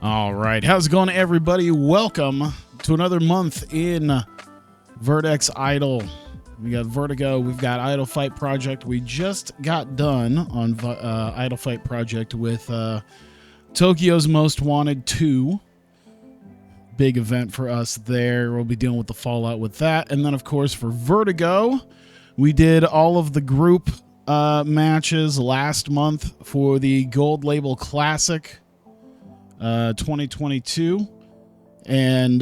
All right. How's it going, everybody? Welcome to another month in VertXIdol. We got Vertigo. We've got Idolfight Project. We just got done on Idolfight Project with Tokyo's Most Wanted 2. Big event for us there. We'll be dealing with the fallout with that. And then, of course, for Vertigo, we did all of the group matches last month for the Gold Label Classic 2022. And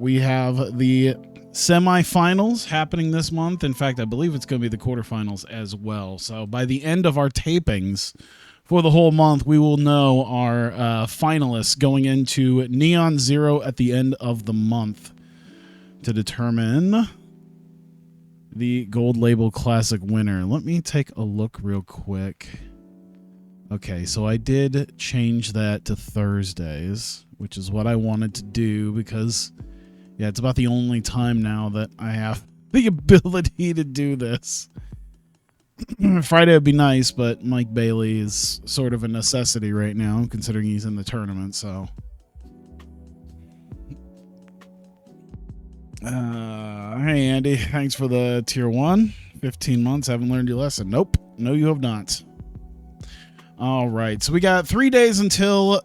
we have the semifinals happening this month. In fact, I believe it's going to be the quarterfinals as well. So by the end of our tapings for the whole month, we will know our finalists going into Neon Zero at the end of the month to determine the Gold Label Classic winner. Let me take a look real quick. Okay, so I did change that to Thursdays, which is what I wanted to do because, yeah, it's about the only time now that I have the ability to do this. Friday would be nice, but Mike Bailey is sort of a necessity right now, considering he's in the tournament, so. Hey, Andy, thanks for the tier 1. 15 months, haven't learned your lesson. Nope, no, you have not. All right, so we got 3 days until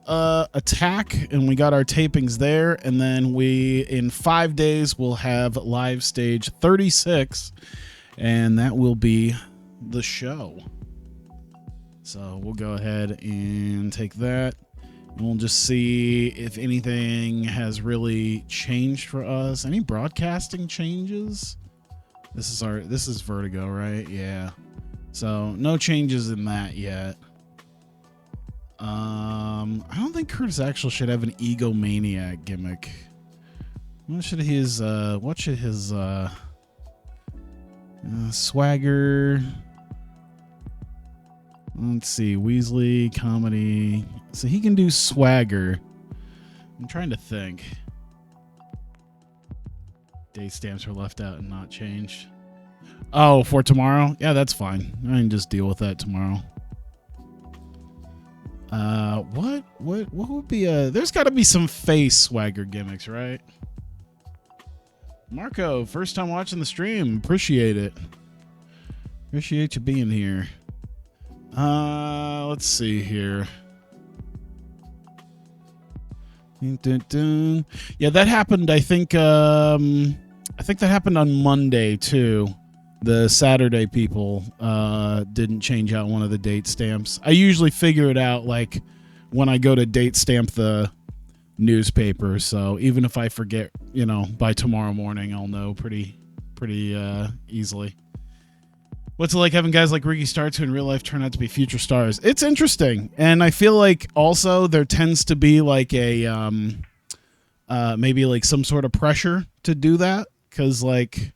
Attack, and we got our tapings there, and then in 5 days, we'll have live stage 36, and that will be the show. So we'll go ahead and take that, and we'll just see if anything has really changed for us. Any broadcasting changes? This is Vertigo, right? Yeah. So no changes in that yet. I don't think Curtis Axel should have an egomaniac gimmick. What should his swagger? Let's see, Weasley comedy. So he can do swagger. I'm trying to think. Date stamps were left out and not changed. Oh, for tomorrow? Yeah, that's fine. I can just deal with that tomorrow. What would be there's got to be some face swagger gimmicks, right? Marco, first time watching the stream. Appreciate it. Appreciate you being here. Let's see here. Yeah, that happened. I think that happened on Monday too. The Saturday people didn't change out one of the date stamps. I usually figure it out like when I go to date stamp the newspaper. So even if I forget, by tomorrow morning, I'll know pretty easily. What's it like having guys like Ricky Starks who in real life turn out to be future stars? It's interesting. And I feel like also there tends to be like a maybe like some sort of pressure to do that. Because like,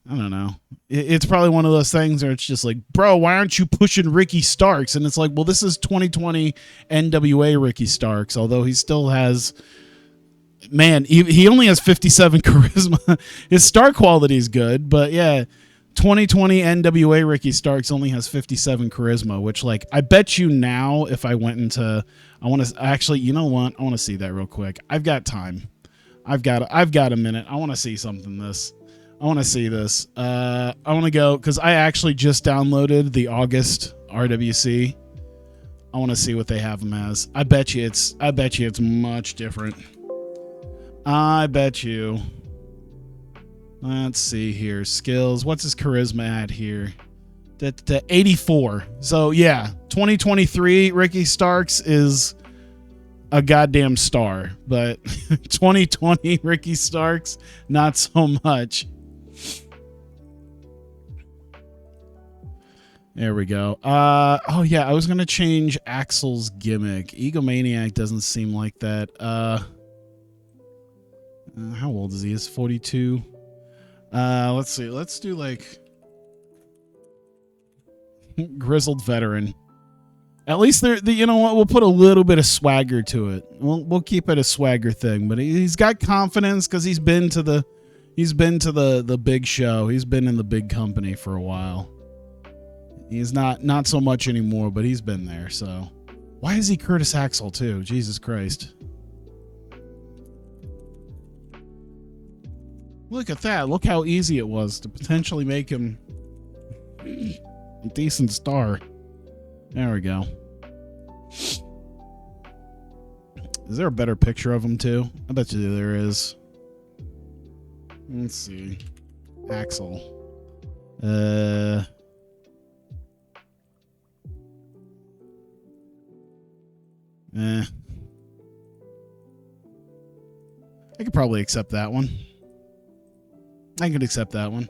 I don't know. It's probably one of those things where it's just like, bro, why aren't you pushing Ricky Starks? And it's like, well, this is 2020 NWA Ricky Starks, although he still has, man, he only has 57 charisma. His star quality is good, but yeah, 2020 NWA Ricky Starks only has 57 charisma, which like, I bet you now if I went into, I want to actually, you know what? I want to see that real quick. I've got time. I've got a minute. I want to see I want to see this. I want to go because I actually just downloaded the August RWC. I want to see what they have them as. I bet you it's much different. I bet you. Let's see here. Skills. What's his charisma at here? 84. So yeah, 2023 Ricky Starks is a goddamn star, but 2020 Ricky Starks, not so much. There we go. Oh yeah, I was gonna change Axel's gimmick. Egomaniac doesn't seem like that. How old is he? He's 42. Let's see. Let's do like grizzled veteran. At least you know what? We'll put a little bit of swagger to it. We'll keep it a swagger thing, but he's got confidence because he's been to the big show. He's been in the big company for a while. He's not so much anymore, but he's been there. So why is he Curtis Axel too? Jesus Christ. Look at that. Look how easy it was to potentially make him a decent star. There we go. Is there a better picture of him too? I bet you there is. Let's see. Axel. I could probably accept that one. I could accept that one.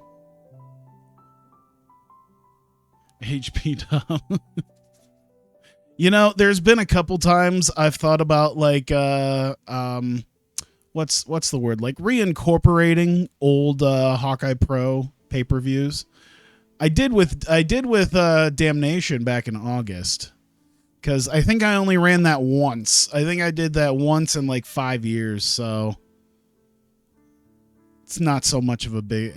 HP Dub. You know, there's been a couple times I've thought about like what's the word? Like reincorporating old Hawkeye Pro pay-per-views. I did with Damnation back in August. Cuz I think I only ran that once. I think I did that once in like 5 years, so it's not so much of a big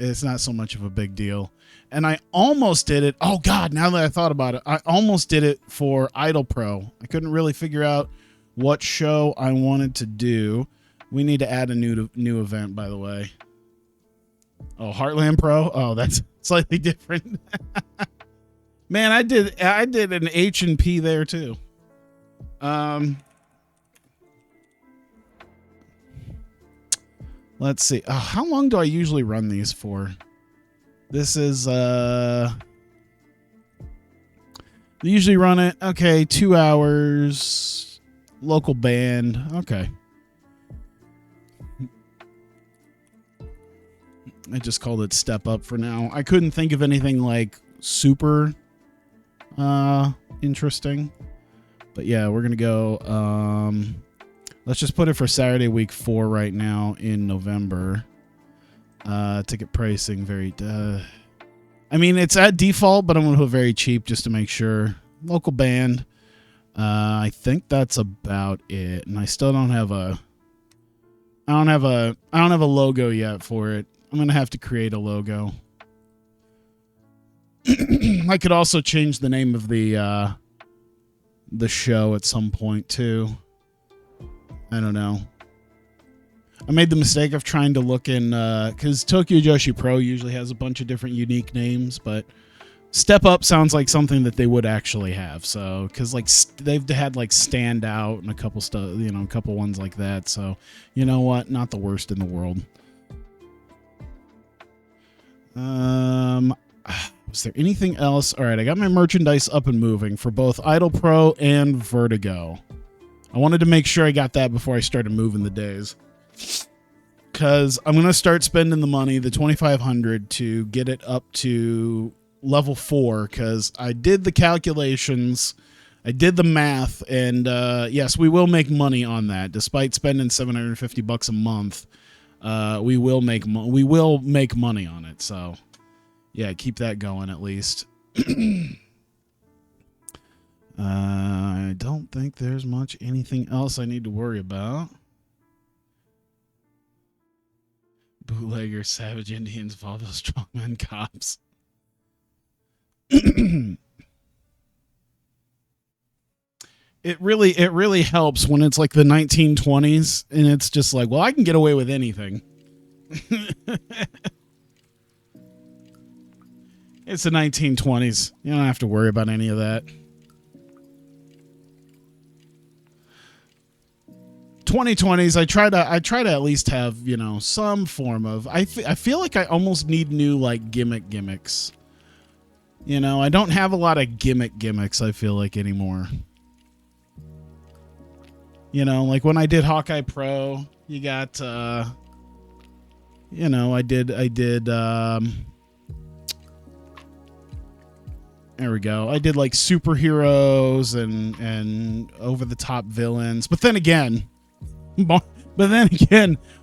deal. And I almost did it. Oh God, now that I thought about it, I almost did it for IdolPro. I couldn't really figure out what show I wanted to do. We need to add a new event, by the way. Oh, Heartland Pro? Oh, that's slightly different. Man, I did an H&P there too. Let's see. Oh, how long do I usually run these for? This is they usually run it, okay, 2 hours, local band. Okay. I just called it Step Up for now. I couldn't think of anything like super interesting. But yeah, we're gonna go let's just put it for Saturday week 4 right now in November. Ticket pricing very I mean, it's at default, but I'm gonna put very cheap just to make sure. Local band. I think that's about it. And I still don't have a logo yet for it. I'm gonna have to create a logo. I could also change the name of the show at some point too. I don't know. I made the mistake of trying to look in because Tokyo Joshi Pro usually has a bunch of different unique names, but Step Up sounds like something that they would actually have. So because like they've had like Stand Out and a couple stuff, you know, a couple ones like that. So you know what? Not the worst in the world. Was there anything else? All right, I got my merchandise up and moving for both IdolPro and Vertigo. I wanted to make sure I got that before I started moving the days. Because I'm going to start spending the money, the $2,500, to get it up to level 4. Because I did the calculations, I did the math, and yes, we will make money on that. Despite spending $750 a month, we will make money on it. So, yeah, keep that going at least. I don't think there's much anything else I need to worry about. Bootleggers, savage Indians, Volvo strongmen, cops. It really helps when it's like the 1920s and it's just like, well, I can get away with anything. It's the 1920s. You don't have to worry about any of that. 2020s, I try to at least have, you know, some form of. I feel like I almost need new like gimmicks. You know, I don't have a lot of gimmicks. I feel like anymore. You know, like when I did Hawkeye Pro, you got, you know, I did. There we go. I did like superheroes and over the top villains, but then again,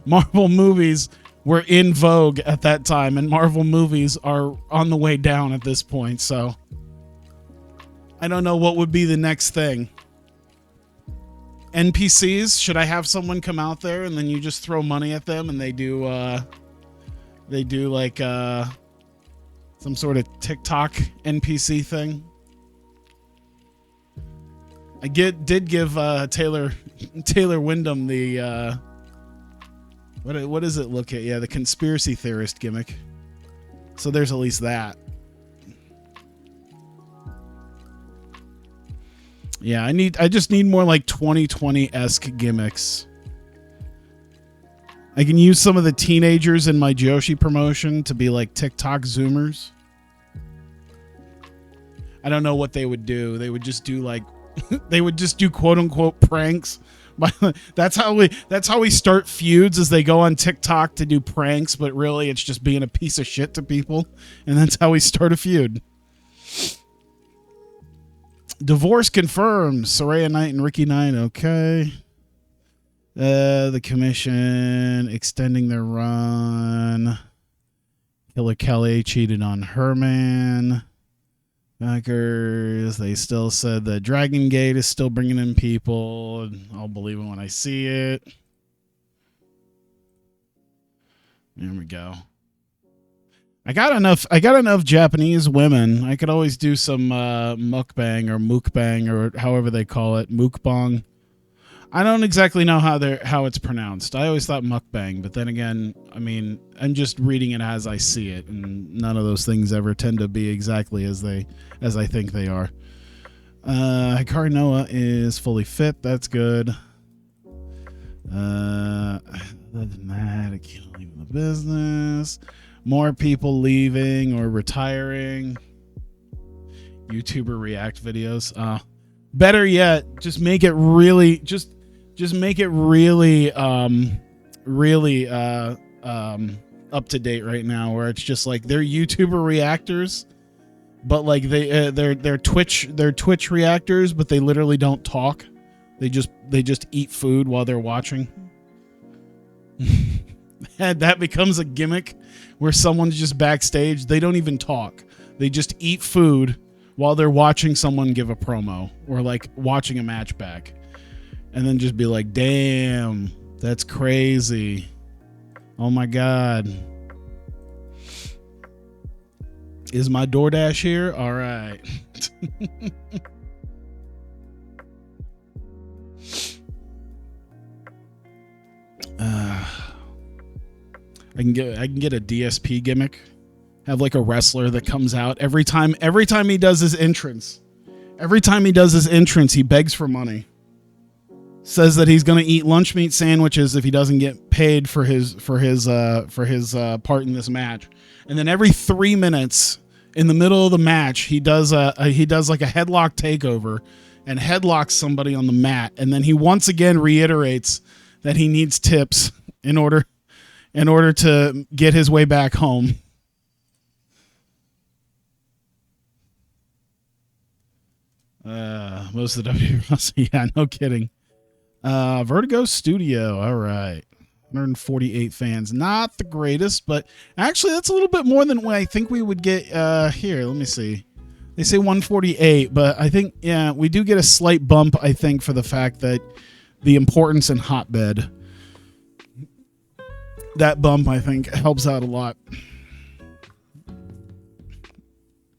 Marvel movies were in vogue at that time, and Marvel movies are on the way down at this point. So I don't know what would be the next thing. NPCs, should I have someone come out there and then you just throw money at them and they do like some sort of TikTok NPC thing? I did give Taylor Wyndham the What does it look at? Yeah, the conspiracy theorist gimmick. So there's at least that. Yeah, I just need more like 2020-esque gimmicks. I can use some of the teenagers in my Joshi promotion to be like TikTok Zoomers. I don't know what they would do. They would just do like, they would just do quote unquote pranks. That's how we start feuds, as they go on TikTok to do pranks, but really it's just being a piece of shit to people, and that's how we start a feud. Divorce confirmed. Soraya Knight and Ricky Knight. Okay. The commission extending their run. Killer Kelly cheated on her man. Backers, they still said the Dragon Gate is still bringing in people. I'll believe it when I see it. There we go. I got enough Japanese women. I could always do some mukbang or mukbang or however they call it, mukbang. I don't exactly know how it's pronounced. I always thought mukbang, but then again, I mean, I'm just reading it as I see it, and none of those things ever tend to be exactly as I think they are. Hikari Noah is fully fit. That's good. Other than that, I can't leave the business. More people leaving or retiring. YouTuber react videos. Better yet, just make it really just make it really up to date right now, where it's just like they're YouTuber reactors, but like they're Twitch reactors, but they literally don't talk. They just eat food while they're watching. And that becomes a gimmick where someone's just backstage. They don't even talk. They just eat food while they're watching someone give a promo or like watching a match back. And then just be like, damn, that's crazy. Oh my God. Is my DoorDash here? All right. I can get a DSP gimmick. Have like a wrestler that comes out every time he does his entrance. Every time he does his entrance, he begs for money. Says that he's going to eat lunch meat sandwiches if he doesn't get paid for his part in this match. And then every 3 minutes in the middle of the match, he does like a headlock takeover and headlocks somebody on the mat. And then he once again reiterates that he needs tips in order to get his way back home. Most of the WWE, yeah, no kidding. Vertigo Studio, all right. 148 fans, not the greatest, but actually that's a little bit more than what I think we would get here. Let me see. They say 148, but I think, yeah, we do get a slight bump, I think, for the fact that the importance in Hotbed. That bump, I think, helps out a lot.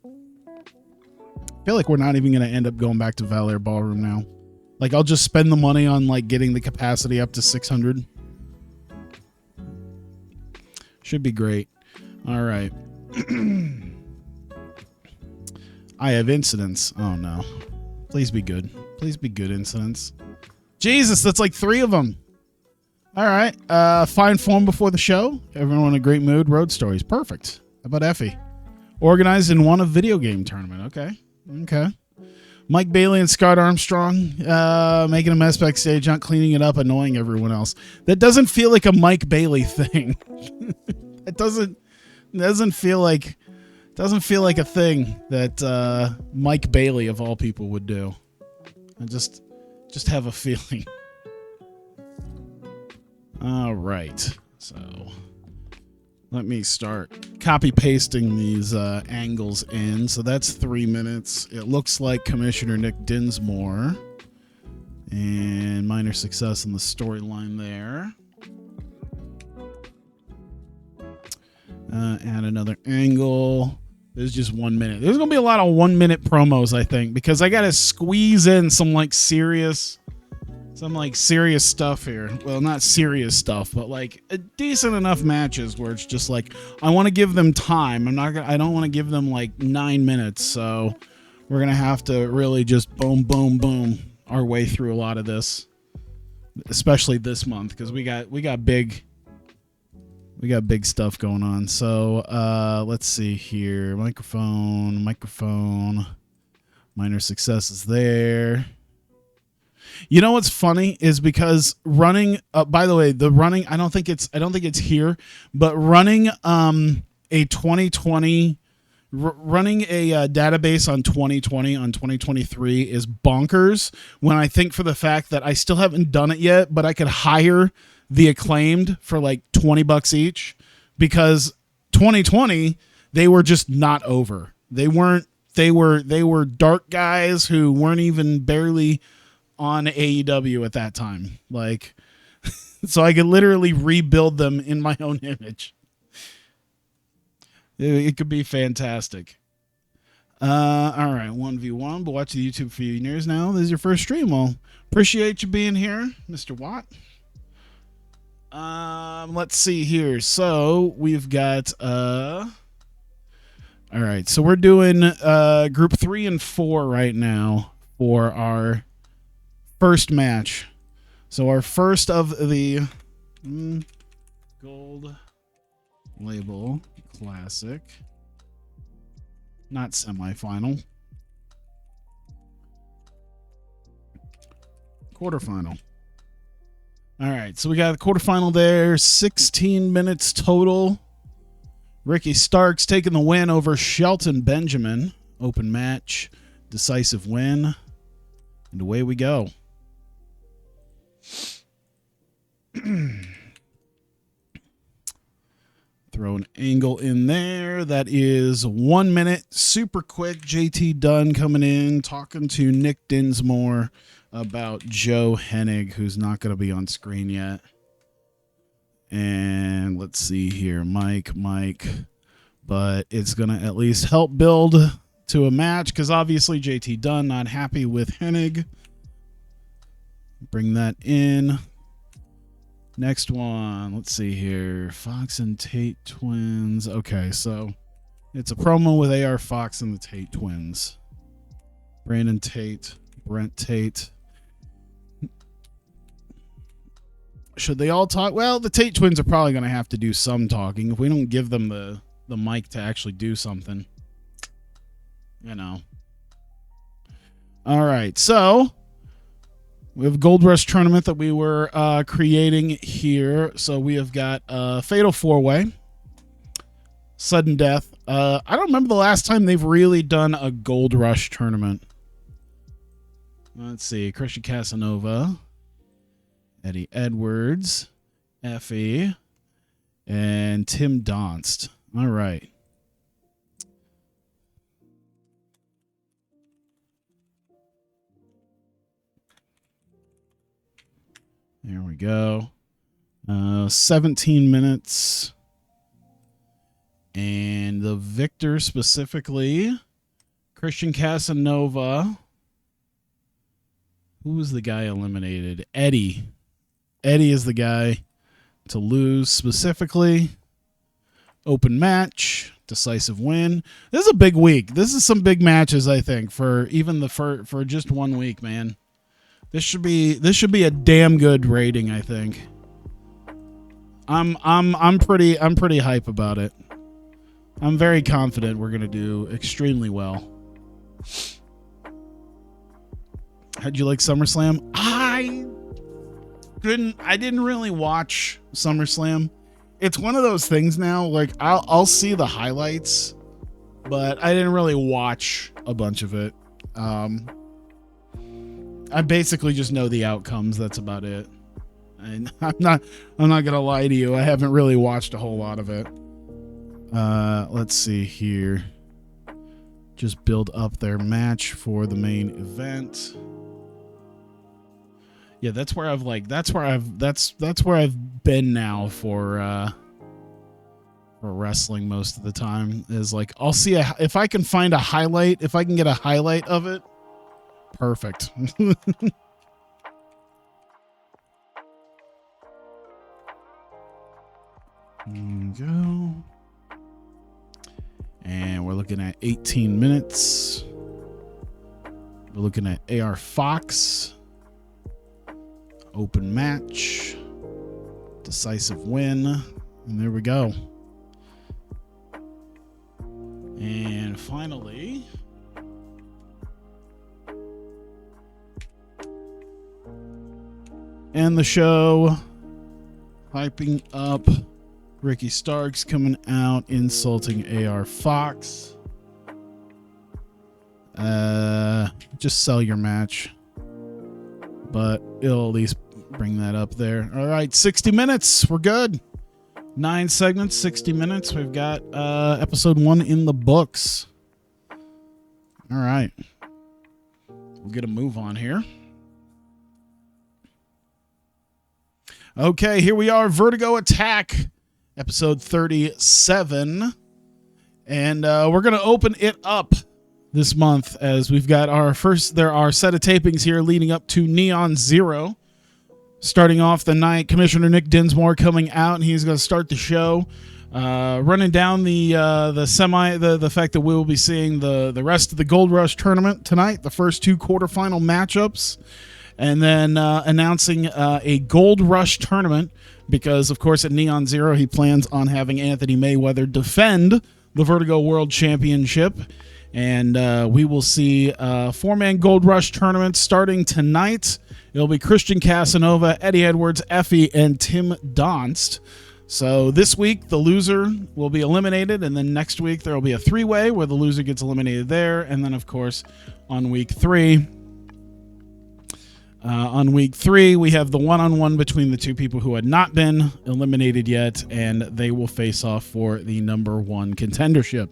I feel like we're not even going to end up going back to Valor Ballroom now. Like, I'll just spend the money on, like, getting the capacity up to 600. Should be great. All right. I have incidents. Oh, no. Please be good. Please be good incidents. Jesus, that's like 3 of them. All right. Fine form before the show. Everyone in a great mood. Road stories. Perfect. How about Effie? Organized and won a video game tournament. Okay. Okay. Mike Bailey and Scott Armstrong making a mess backstage, not cleaning it up, annoying everyone else. That doesn't feel like a Mike Bailey thing. It doesn't feel like a thing that Mike Bailey of all people would do. I just have a feeling. All right, so let me start copy pasting these angles in. So that's 3 minutes. It looks like Commissioner Nick Dinsmore and minor success in the storyline there. Add another angle. There's just 1 minute. There's gonna be a lot of 1 minute promos, I think, because I gotta squeeze in some some like serious stuff here. Well, not serious stuff, but like a decent enough matches where it's just like I want to give them time. I don't want to give them like 9 minutes. So we're gonna have to really just boom, boom, boom our way through a lot of this, especially this month because we got big stuff going on. So let's see here. Microphone. Minor successes there. You know what's funny is because running. By the way, the running. I don't think it's here, but running a 2020, running a database on 2020 on 2023 is bonkers. When I think for the fact that I still haven't done it yet, but I could hire the acclaimed for like $20 each because 2020 they were just not over. They weren't. They were dark guys who weren't even barely on AEW at that time. Like, so I could literally rebuild them in my own image. It could be fantastic. All right, 1v1. But watch the YouTube for years now. This is your first stream. Well, appreciate you being here, Mr. Watt. Let's see here. So we've got all right, so we're doing group 3 and 4 right now for our first match. So our first of the gold label classic, not semifinal, quarterfinal. All right, so we got the quarterfinal there, 16 minutes total. Ricky Starks taking the win over Shelton Benjamin. Open match, decisive win, and away we go. Throw an angle in there. That is 1 minute. Super quick. JT Dunn coming in, talking to Nick Dinsmore about Joe Hennig, who's not going to be on screen yet. And let's see here. Mike. But it's going to at least help build to a match because obviously JT Dunn not happy with Hennig. Bring that in. Next one. Let's see here. Fox and Tate twins. Okay, so it's a promo with AR Fox and the Tate twins. Brandon Tate, Brent Tate. Should they all talk? Well, the Tate twins are probably going to have to do some talking. If we don't give them the mic to actually do something, you know. All right, so we have a Gold Rush tournament that we were creating here. So we have got a Fatal 4-Way, Sudden Death. I don't remember the last time they've really done a Gold Rush tournament. Let's see. Christian Casanova, Eddie Edwards, Effie, and Tim Donst. All right. There we go. 17 minutes. And the victor specifically, Christian Casanova. Who was the guy eliminated? Eddie. Eddie is the guy to lose specifically. Open match, decisive win. This is a big week. This is some big matches, I think, for even for just 1 week, man. This should be a damn good rating, I think. I'm pretty hype about it. I'm very confident we're gonna do extremely well. How'd you like SummerSlam? I didn't really watch SummerSlam. It's one of those things now, like I'll see the highlights, but I didn't really watch a bunch of it. I basically just know the outcomes. That's about it. And I'm not gonna lie to you. I haven't really watched a whole lot of it. Let's see here. Just build up their match for the main event. Yeah, that's where I've been now for wrestling most of the time. Is like I'll see if I can find a highlight, if I can get a highlight of it. Perfect. There we go. And we're looking at 18 minutes. We're looking at AR Fox. Open match. Decisive win. And there we go. And finally, and the show, hyping up Ricky Starks coming out, insulting AR Fox. Just sell your match, but it'll at least bring that up there. All right, 60 minutes. We're good. 9 segments, 60 minutes. We've got episode 1 in the books. All right. We'll get a move on here. Okay, here we are. Vertigo Attack, episode 37. And we're going to open it up this month as we've got there are a set of tapings here leading up to Neon Zero. Starting off the night, Commissioner Nick Dinsmore coming out, and he's going to start the show, running down the fact that we will be seeing the rest of the Gold Rush tournament tonight, the first 2 quarterfinal matchups, and then announcing a Gold Rush tournament because, of course, at Neon Zero he plans on having Anthony Mayweather defend the Vertigo World Championship, and we will see a 4-man Gold Rush tournament starting tonight. It'll be Christian Casanova, Eddie Edwards, Effie, and Tim Donst. So this week, the loser will be eliminated, and then next week there will be a 3-way where the loser gets eliminated there. And then, of course, on week 3, we have the one-on-one between the 2 people who had not been eliminated yet, and they will face off for the number 1 contendership.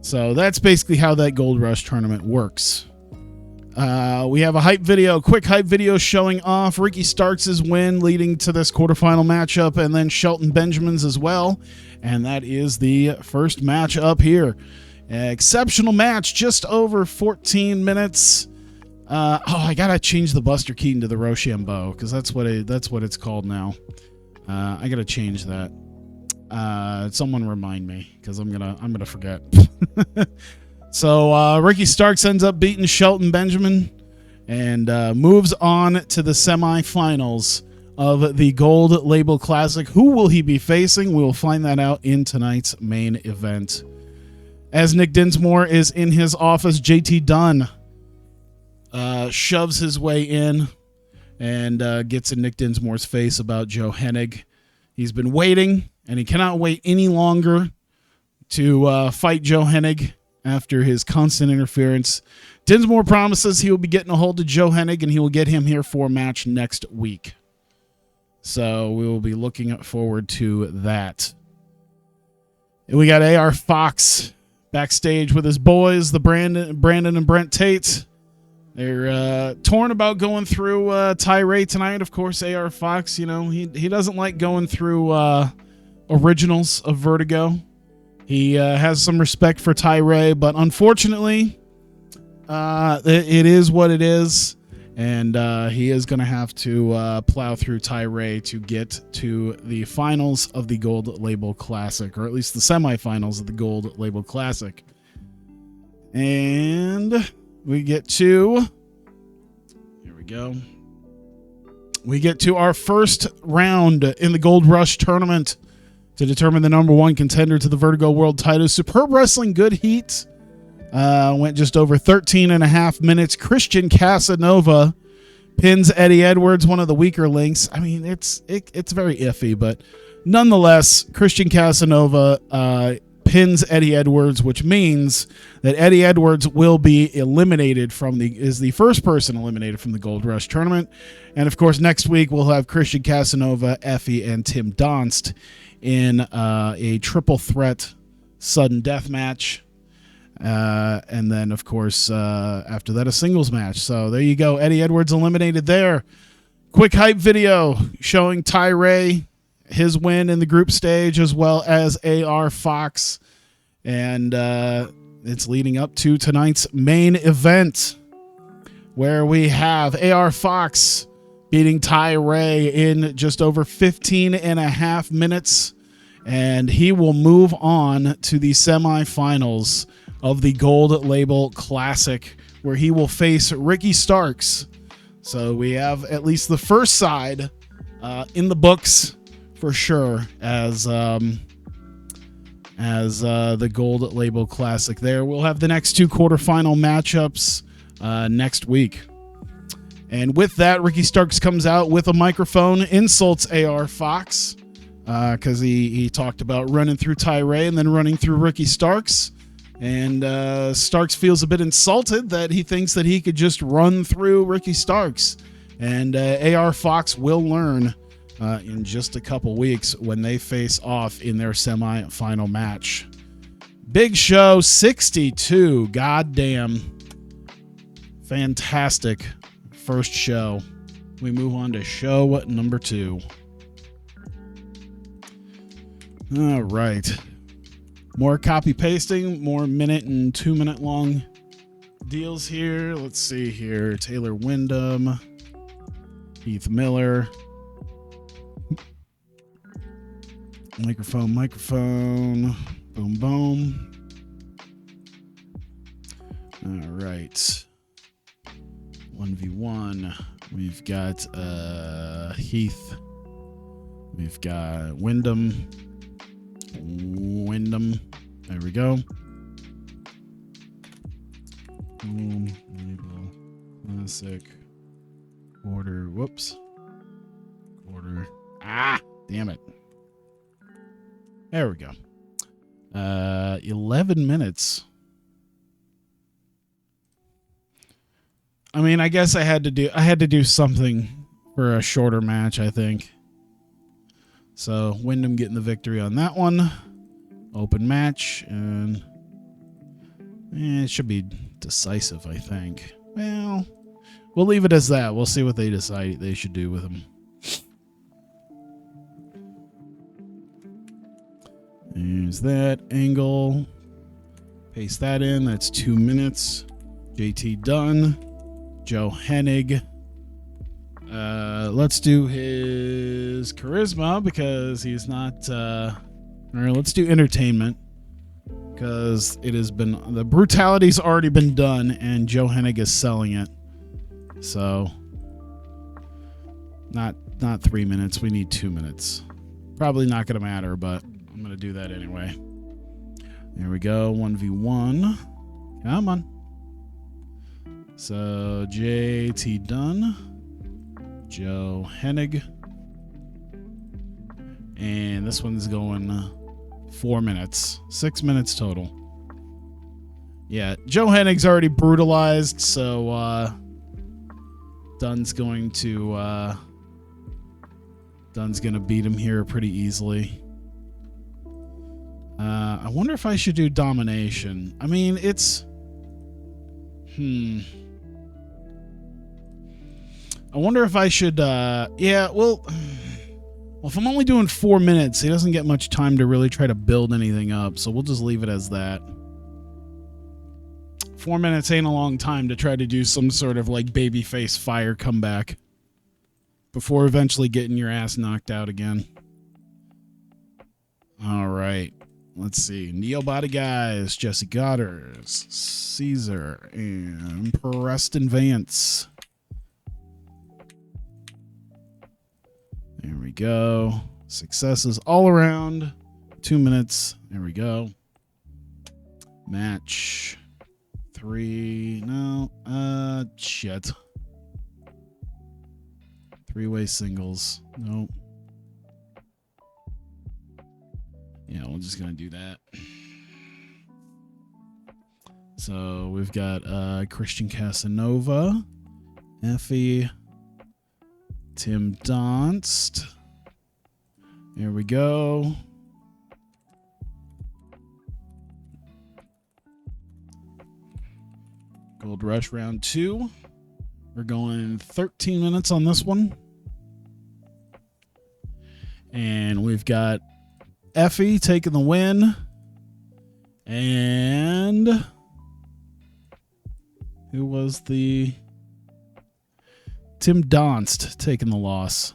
So that's basically how that Gold Rush tournament works. We have a quick hype video showing off Ricky Starks' win leading to this quarterfinal matchup, and then Shelton Benjamin's as well. And that is the first match up here. Exceptional match, just over 14 minutes. I gotta change the Buster Keaton to the Rochambeau because that's what it's called now. I gotta change that. Someone remind me because I'm gonna forget. So Ricky Starks ends up beating Shelton Benjamin and moves on to the semifinals of the Gold Label Classic. Who will he be facing? We will find that out in tonight's main event. As Nick Dinsmore is in his office, JT Dunn shoves his way in and gets in Nick Dinsmore's face about Joe Hennig. He's been waiting, and he cannot wait any longer to fight Joe Hennig after his constant interference. Dinsmore promises he will be getting a hold of Joe Hennig, and he will get him here for a match next week. So we will be looking forward to that. And we got AR Fox backstage with his boys, the Brandon and Brent Tate. They're torn about going through Tirade tonight. Of course, AR Fox, he doesn't like going through originals of Vertigo. He has some respect for Tirade, but unfortunately, it is what it is, and he is going to have to plow through Tirade to get to the finals of the Gold Label Classic, or at least the semifinals of the Gold Label Classic. And we get to... Here we go. We get to our first round in the Gold Rush tournament to determine the number 1 contender to the Vertigo World title. Superb Wrestling, good heat. Went just over 13.5 minutes. Christian Casanova pins Eddie Edwards, one of the weaker links. I mean, it's very iffy, but nonetheless, Christian Casanova pins Eddie Edwards, which means that Eddie Edwards will be eliminated is the first person eliminated from the Gold Rush tournament. And of course, next week we'll have Christian Casanova, Effie, and Tim Donst in a triple threat sudden death match. And then, of course, after that, a singles match. So there you go. Eddie Edwards eliminated there. Quick hype video showing Tirade, his win in the group stage, as well as AR Fox. And it's leading up to tonight's main event, where we have AR Fox beating Tirade in just over 15.5 minutes. and he will move on to the semifinals of the Gold Label Classic, where he will face Ricky Starks. So we have at least the first side in the books for sure as the Gold Label Classic. There, we'll have the next two quarterfinal matchups next week. And with that, Ricky Starks comes out with a microphone, insults AR Fox because he talked about running through Tyree and then running through Ricky Starks. And Starks feels a bit insulted that he thinks that he could just run through Ricky Starks. And AR Fox will learn in just a couple weeks when they face off in their semifinal match. Big Show 62. Goddamn. Fantastic first show. We move on to show number 2. All right. More copy pasting, more minute and 2 minute long deals here. Let's see here. Taylor Wyndham, Heath Miller. Microphone. Boom, boom. All right. 1v1. We've got Heath. We've got Wyndham. There we go. Classic. Order. Whoops. Order. Damn it. There we go. 11 minutes. I mean, I guess I had to do something for a shorter match, I think. So Wyndham getting the victory on that one. Open match, and it should be decisive, I think. Well, we'll leave it as that. We'll see what they decide they should do with him. There's that angle. Paste that in. That's 2 minutes. JT done. Joe Hennig. Let's do his charisma because he's not. Or let's do entertainment because it has been the brutality's already been done and Joe Hennig is selling it. So not 3 minutes. We need 2 minutes. Probably not going to matter, but I'm going to do that anyway. There we go. 1v1. Come on. So JT done. Joe Hennig. And this one's going 4 minutes. 6 minutes total. Yeah, Joe Hennig's already brutalized, so Dunn's going to beat him here pretty easily. I wonder if I should do domination. I mean, it's I wonder if I should, well, if I'm only doing 4 minutes, he doesn't get much time to really try to build anything up, so we'll just leave it as that. 4 minutes ain't a long time to try to do some sort of, like, babyface fire comeback before eventually getting your ass knocked out again. All right. Let's see. Neo Body Guys, Jesse Goddard, Caesar, and Preston Vance. There we go. Successes all around. 2 minutes. There we go. Match 3. No. Shit. 3-way singles. Nope. Yeah, we're just going to do that. So we've got Christian Casanova, Effie, Tim Donst. There we go. Gold Rush round 2. We're going 13 minutes on this one. And we've got Effie taking the win. And who was the Tim Donst taking the loss.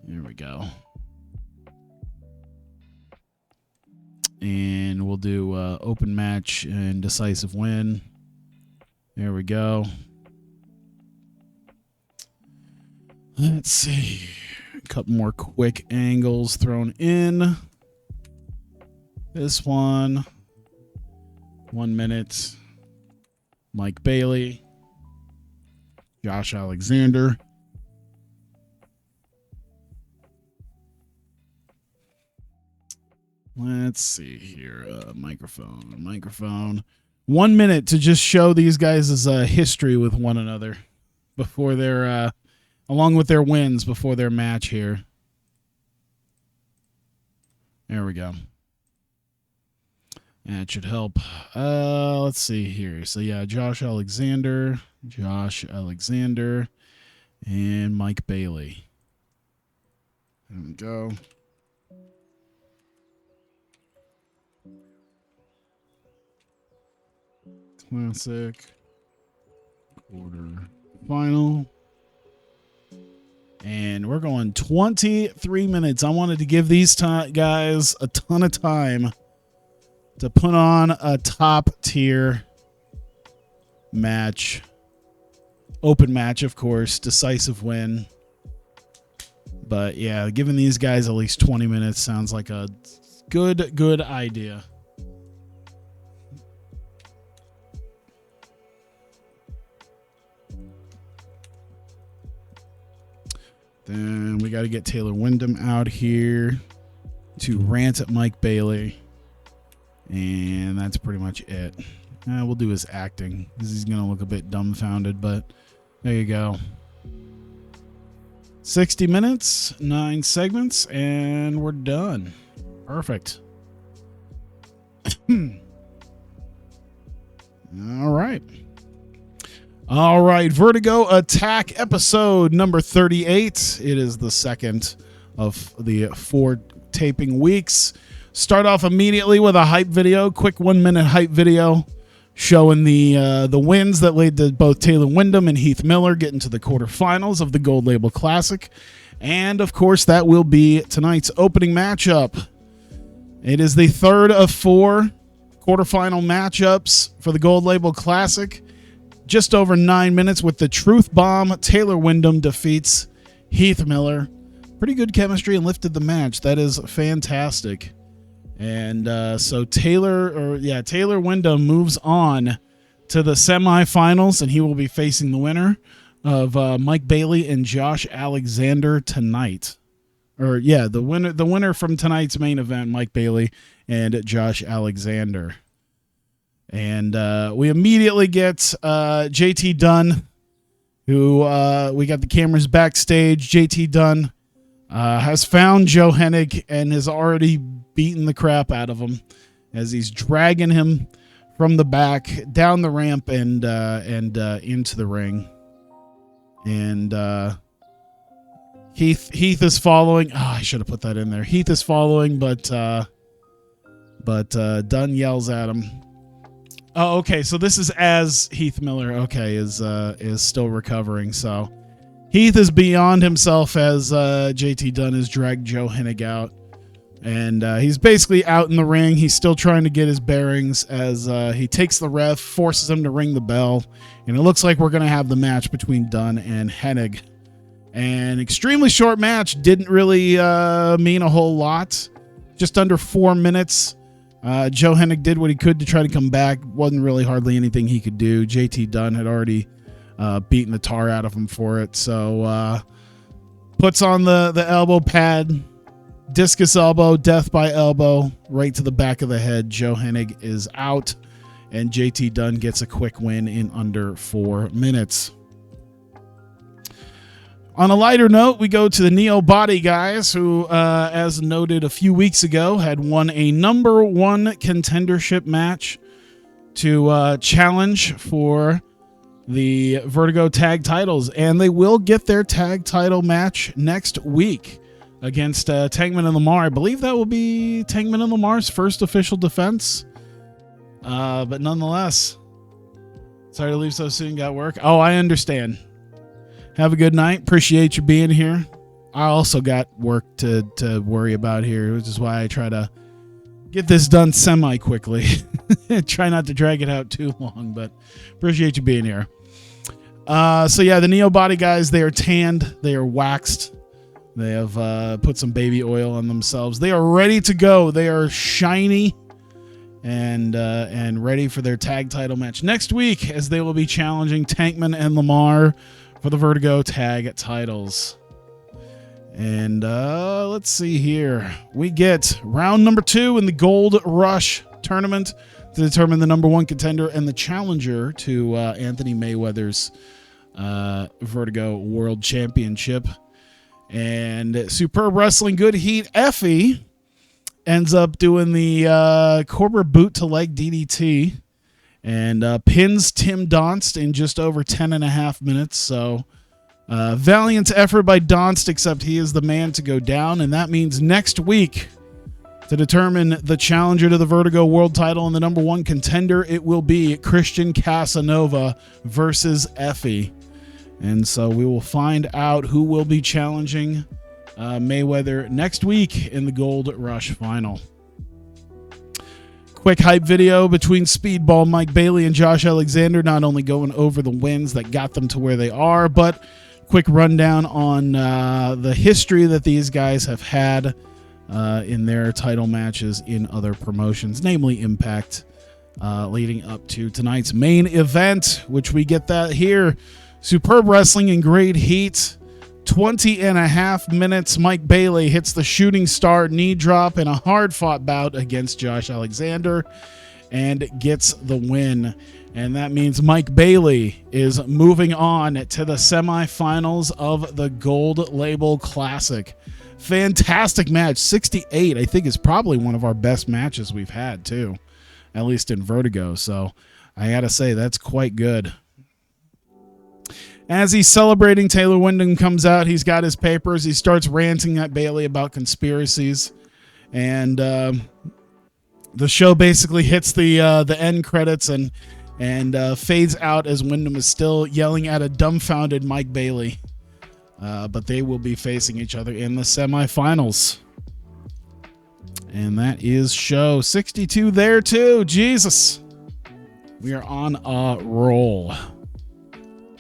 There we go. we'll do open match and decisive win. There we go. Let's see. A couple more quick angles thrown in. This one. 1 minute. Mike Bailey. Josh Alexander. Let's see here. Microphone. 1 minute to just show these guys' history with one another before their, along with their wins before their match here. There we go. That should help. Let's see here. So yeah, Josh Alexander, and Mike Bailey. There we go. Classic. Quarter final. And we're going 23 minutes. I wanted to give these guys a ton of time to put on a top tier match. Open match, of course. Decisive win. But yeah, giving these guys at least 20 minutes sounds like a good idea. Then we got to get Taylor Wyndham out here to rant at Mike Bailey. And that's pretty much it. We'll do his acting because he's going to look a bit dumbfounded, but there you go. 60 minutes, 9 segments, and we're done. Perfect. All right. All right, Vertigo Attack episode number 38. It is the second of the 4 taping weeks. Start off immediately with a hype video, quick 1 minute hype video showing the wins that led to both Taylor Wyndham and Heath Miller getting to the quarterfinals of the Gold Label Classic. And of course, that will be tonight's opening matchup. It is the third of 4 quarterfinal matchups for the Gold Label Classic. Just over 9 minutes with the Truth Bomb. Taylor Wyndham defeats Heath Miller. Pretty good chemistry and lifted the match. That is fantastic. And so Taylor Wyndham moves on to the semifinals, and he will be facing the winner of Mike Bailey and Josh Alexander tonight. The winner from tonight's main event, Mike Bailey and Josh Alexander. And we immediately get JT Dunn, who we got the cameras backstage. JT Dunn has found Joe Hennig and has already beaten the crap out of him as he's dragging him from the back down the ramp and into the ring. And Heath is following. Oh, I should have put that in there. Heath is following, but Dunn yells at him. Oh, okay. So this is as Heath Miller, is still recovering. So Heath is beyond himself as JT Dunn has dragged Joe Hennig out, and he's basically out in the ring. He's still trying to get his bearings as he takes the ref, forces him to ring the bell, and it looks like we're going to have the match between Dunn and Hennig. An extremely short match, didn't really mean a whole lot. Just under 4 minutes. Joe Hennig did what he could to try to come back. Wasn't really hardly anything he could do. JT Dunn had already beaten the tar out of him for it. So puts on the elbow pad, discus elbow, death by elbow, right to the back of the head. Joe Hennig is out, and JT Dunn gets a quick win in under 4 minutes. On a lighter note, we go to the Neo Body guys who, as noted a few weeks ago, had won a number 1 contendership match to challenge for the Vertigo tag titles. And they will get their tag title match next week against Tankman and Lamar. I believe that will be Tankman and Lamar's first official defense. But nonetheless, sorry to leave so soon, got work. Oh, I understand. Have a good night. Appreciate you being here. I also got work to worry about here, which is why I try to get this done semi-quickly. Try not to drag it out too long, but appreciate you being here. So yeah, the Neo Body guys, they are tanned. They are waxed. They have put some baby oil on themselves. They are ready to go. They are shiny and ready for their tag title match next week, as they will be challenging Tankman and Lamar for the Vertigo tag titles. And let's see here. We get round number 2 in the Gold Rush tournament to determine the number 1 contender and the challenger to Anthony Mayweather's Vertigo World Championship. And Superb Wrestling Good Heat Effie ends up doing the Cobra boot to leg DDT and pins Tim Donst in just over 10.5 minutes. So valiant effort by Donst, except he is the man to go down. And that means next week, to determine the challenger to the Vertigo World title and the number 1 contender, it will be Christian Casanova versus Effie. And so we will find out who will be challenging Mayweather next week in the Gold Rush final. Quick hype video between Speedball Mike Bailey and Josh Alexander, not only going over the wins that got them to where they are, but quick rundown on the history that these guys have had in their title matches in other promotions, namely Impact, leading up to tonight's main event, which we get that here. Superb Wrestling in Great Heat. 20.5 minutes. Mike Bailey hits the shooting star knee drop in a hard-fought bout against Josh Alexander and gets the win. And that means Mike Bailey is moving on to the semifinals of the Gold Label Classic. Fantastic match. 68, I think, is probably one of our best matches we've had, too, at least in Vertigo. So I got to say, that's quite good. As he's celebrating, Taylor Wyndham comes out. He's got his papers. He starts ranting at Bailey about conspiracies. And the show basically hits the end credits and fades out as Wyndham is still yelling at a dumbfounded Mike Bailey. But they will be facing each other in the semifinals. And that is show 62 there, too. Jesus. We are on a roll.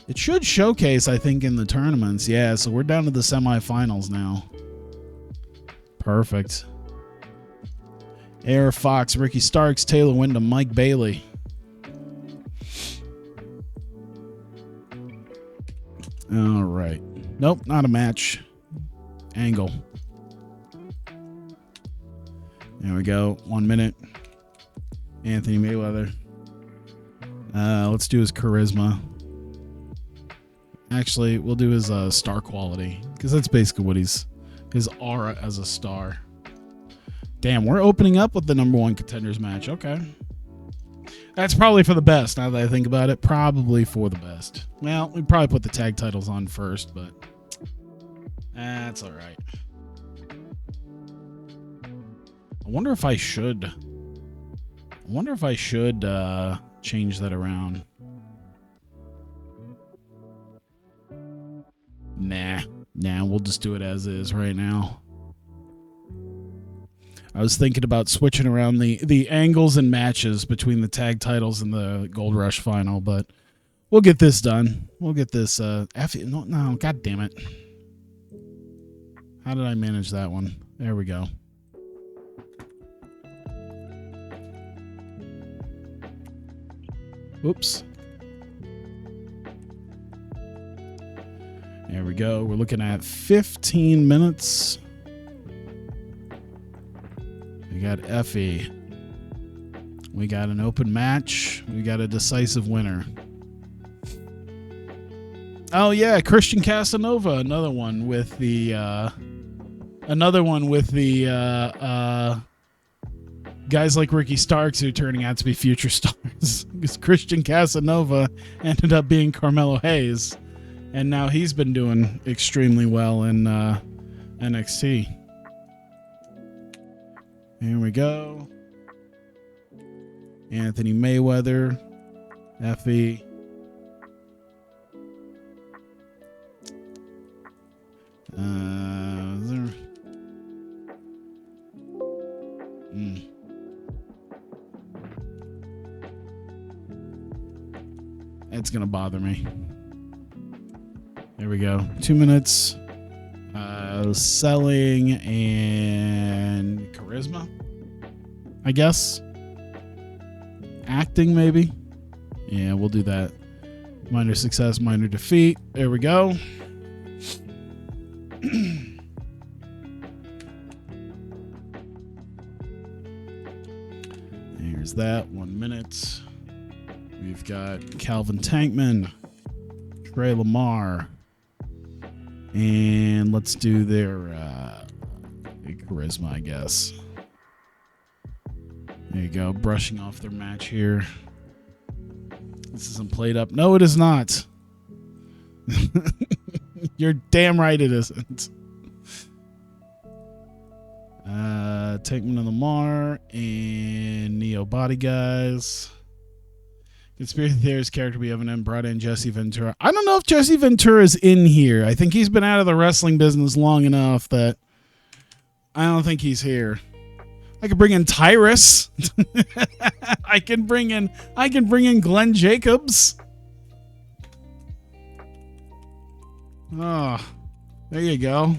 It should showcase, I think, in the tournaments. Yeah, so we're down to the semifinals now. Perfect. Air Fox, Ricky Starks, Taylor Wyndham, Mike Bailey. All right. Nope, not a match. Angle. There we go. 1 minute. Anthony Mayweather. Let's do his charisma. Actually, we'll do his star quality, because that's basically what his aura as a star. Damn, we're opening up with the number 1 contenders match. Okay. That's probably for the best, now that I think about it. Probably for the best. Well, we'd probably put the tag titles on first, but that's all right. I wonder if I should change that around. Nah, we'll just do it as is right now. I was thinking about switching around the angles and matches between the tag titles and the Gold Rush final, but we'll get this done. We'll get this. No, god damn it. How did I manage that one? There we go. Oops. There we go. We're looking at 15 minutes. We got Effie. We got an open match. We got a decisive winner. Oh yeah, Christian Casanova, another one with the guys like Ricky Starks who are turning out to be future stars. Because Christian Casanova ended up being Carmelo Hayes. And now he's been doing extremely well in NXT. Here we go. Anthony Mayweather. Effie. It's going to bother me. There we go. 2 minutes. Selling and charisma, I guess. Acting, maybe. Yeah, we'll do that. Minor success, minor defeat. There we go. There's that. 1 minute. We've got Calvin Tankman, Trey Lamar, and let's do their charisma, I guess. There you go. Brushing off their match here. This isn't played up. No, it is not. You're damn right it isn't. Tankman and Lamar and Neo Body Guys. Conspiracy Theorist character we haven't brought in Jesse Ventura. I don't know if Jesse Ventura is in here. I think he's been out of the wrestling business long enough that I don't think he's here. I could bring in Tyrus. I can bring in Glenn Jacobs. Oh, there you go.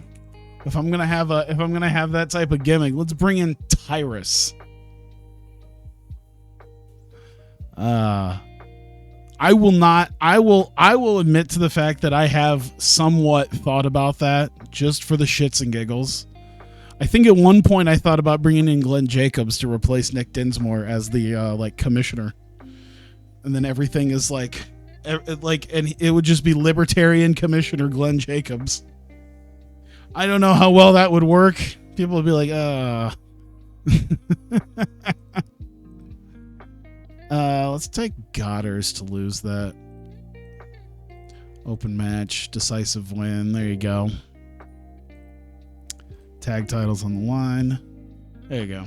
If I'm gonna have that type of gimmick, let's bring in Tyrus. I will admit to the fact that I have somewhat thought about that just for the shits and giggles. I think at one point I thought about bringing in Glenn Jacobs to replace Nick Dinsmore as the commissioner, and then everything is and it would just be Libertarian Commissioner Glenn Jacobs. I don't know how well that would work. People would be like, let's take Godders to lose that. Open match, decisive win. There you go. Tag titles on the line. There you go.